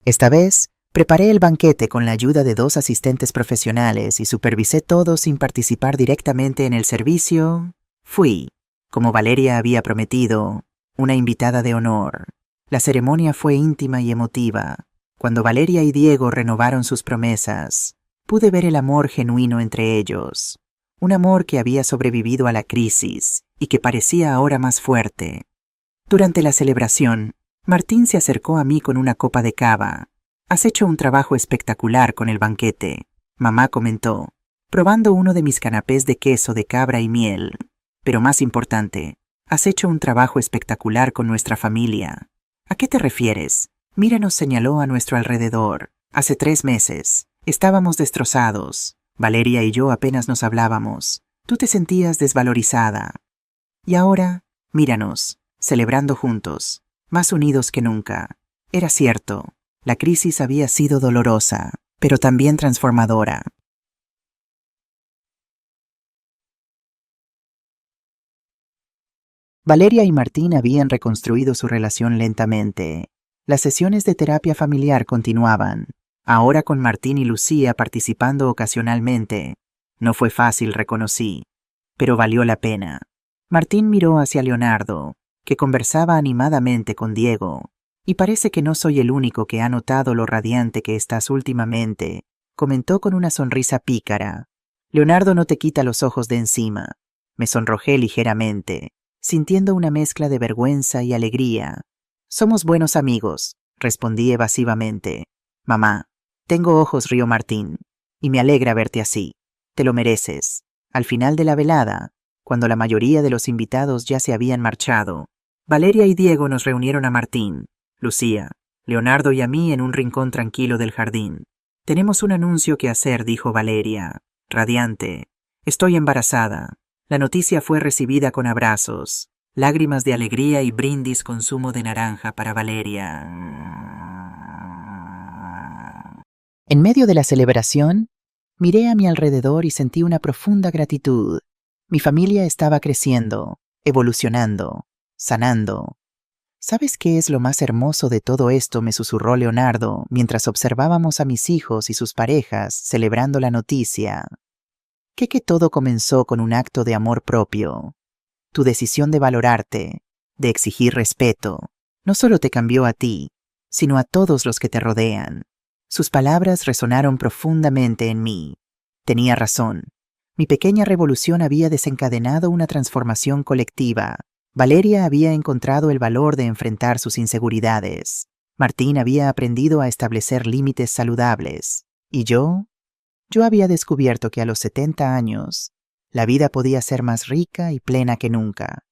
Esta vez, preparé el banquete con la ayuda de 2 asistentes profesionales y supervisé todo sin participar directamente en el servicio. Fui, como Valeria había prometido, una invitada de honor. La ceremonia fue íntima y emotiva. Cuando Valeria y Diego renovaron sus promesas, pude ver el amor genuino entre ellos. Un amor que había sobrevivido a la crisis y que parecía ahora más fuerte. Durante la celebración, Martín se acercó a mí con una copa de cava. «Has hecho un trabajo espectacular con el banquete», mamá comentó, probando uno de mis canapés de queso de cabra y miel. «Pero más importante, has hecho un trabajo espectacular con nuestra familia». «¿A qué te refieres?». Mira, nos señaló a nuestro alrededor. Hace 3 meses. Estábamos destrozados. Valeria y yo apenas nos hablábamos. Tú te sentías desvalorizada. Y ahora, míranos, celebrando juntos, más unidos que nunca. Era cierto, la crisis había sido dolorosa, pero también transformadora. Valeria y Martín habían reconstruido su relación lentamente. Las sesiones de terapia familiar continuaban, ahora con Martín y Lucía participando ocasionalmente. No fue fácil, reconocí, pero valió la pena. Martín miró hacia Leonardo, que conversaba animadamente con Diego. «Y parece que no soy el único que ha notado lo radiante que estás últimamente», comentó con una sonrisa pícara. «Leonardo no te quita los ojos de encima». Me sonrojé ligeramente, sintiendo una mezcla de vergüenza y alegría. «Somos buenos amigos», respondí evasivamente. «Mamá, tengo ojos», rió Martín, «y me alegra verte así. Te lo mereces». Al final de la velada, cuando la mayoría de los invitados ya se habían marchado, Valeria y Diego nos reunieron a Martín, Lucía, Leonardo y a mí en un rincón tranquilo del jardín. «Tenemos un anuncio que hacer», dijo Valeria, radiante. «Estoy embarazada». La noticia fue recibida con abrazos, lágrimas de alegría y brindis con zumo de naranja para Valeria. En medio de la celebración, miré a mi alrededor y sentí una profunda gratitud. Mi familia estaba creciendo, evolucionando, sanando. «¿Sabes qué es lo más hermoso de todo esto?», me susurró Leonardo mientras observábamos a mis hijos y sus parejas celebrando la noticia. «Que todo comenzó con un acto de amor propio. Tu decisión de valorarte, de exigir respeto, no solo te cambió a ti, sino a todos los que te rodean». Sus palabras resonaron profundamente en mí. Tenía razón. Mi pequeña revolución había desencadenado una transformación colectiva. Valeria había encontrado el valor de enfrentar sus inseguridades. Martín había aprendido a establecer límites saludables. Y yo había descubierto que a los 70 años, la vida podía ser más rica y plena que nunca.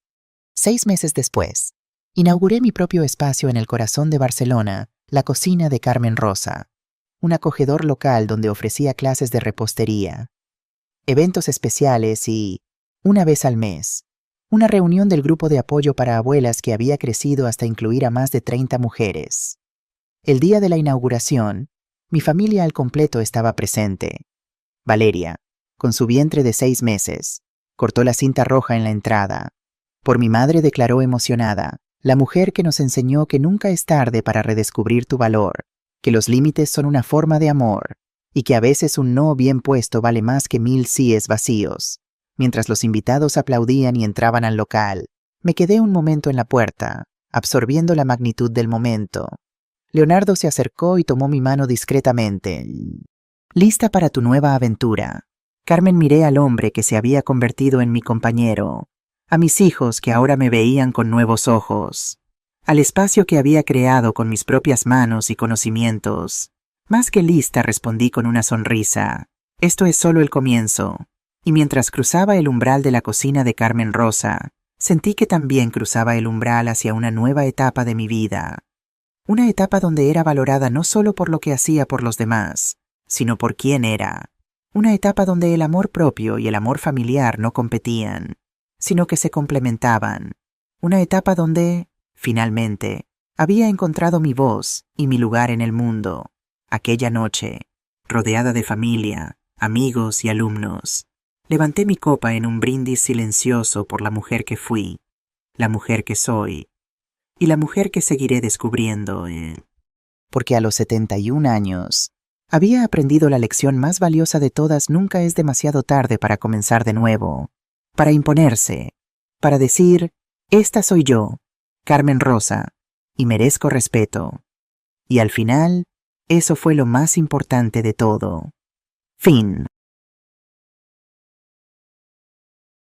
6 meses después, inauguré mi propio espacio en el corazón de Barcelona, la cocina de Carmen Rosa, un acogedor local donde ofrecía clases de repostería, eventos especiales y, una vez al mes, una reunión del grupo de apoyo para abuelas que había crecido hasta incluir a más de 30 mujeres. El día de la inauguración, mi familia al completo estaba presente. Valeria, con su vientre de 6 meses, cortó la cinta roja en la entrada. Por mi madre declaró emocionada, la mujer que nos enseñó que nunca es tarde para redescubrir tu valor, que los límites son una forma de amor y que a veces un no bien puesto vale más que 1000 síes vacíos. Mientras los invitados aplaudían y entraban al local, me quedé un momento en la puerta, absorbiendo la magnitud del momento. Leonardo se acercó y tomó mi mano discretamente. «¿Lista para tu nueva aventura?». Carmen, miré al hombre que se había convertido en mi compañero, a mis hijos que ahora me veían con nuevos ojos, al espacio que había creado con mis propias manos y conocimientos. «Más que lista», respondí con una sonrisa. «Esto es solo el comienzo». Y mientras cruzaba el umbral de la cocina de Carmen Rosa, sentí que también cruzaba el umbral hacia una nueva etapa de mi vida. Una etapa donde era valorada no solo por lo que hacía por los demás, sino por quién era. Una etapa donde el amor propio y el amor familiar no competían, sino que se complementaban. Una etapa donde, finalmente, había encontrado mi voz y mi lugar en el mundo. Aquella noche, rodeada de familia, amigos y alumnos, levanté mi copa en un brindis silencioso por la mujer que fui, la mujer que soy y la mujer que seguiré descubriendo. Porque a los 71 años, había aprendido la lección más valiosa de todas: nunca es demasiado tarde para comenzar de nuevo, para imponerse, para decir, esta soy yo, Carmen Rosa, y merezco respeto. Y al final, eso fue lo más importante de todo. Fin.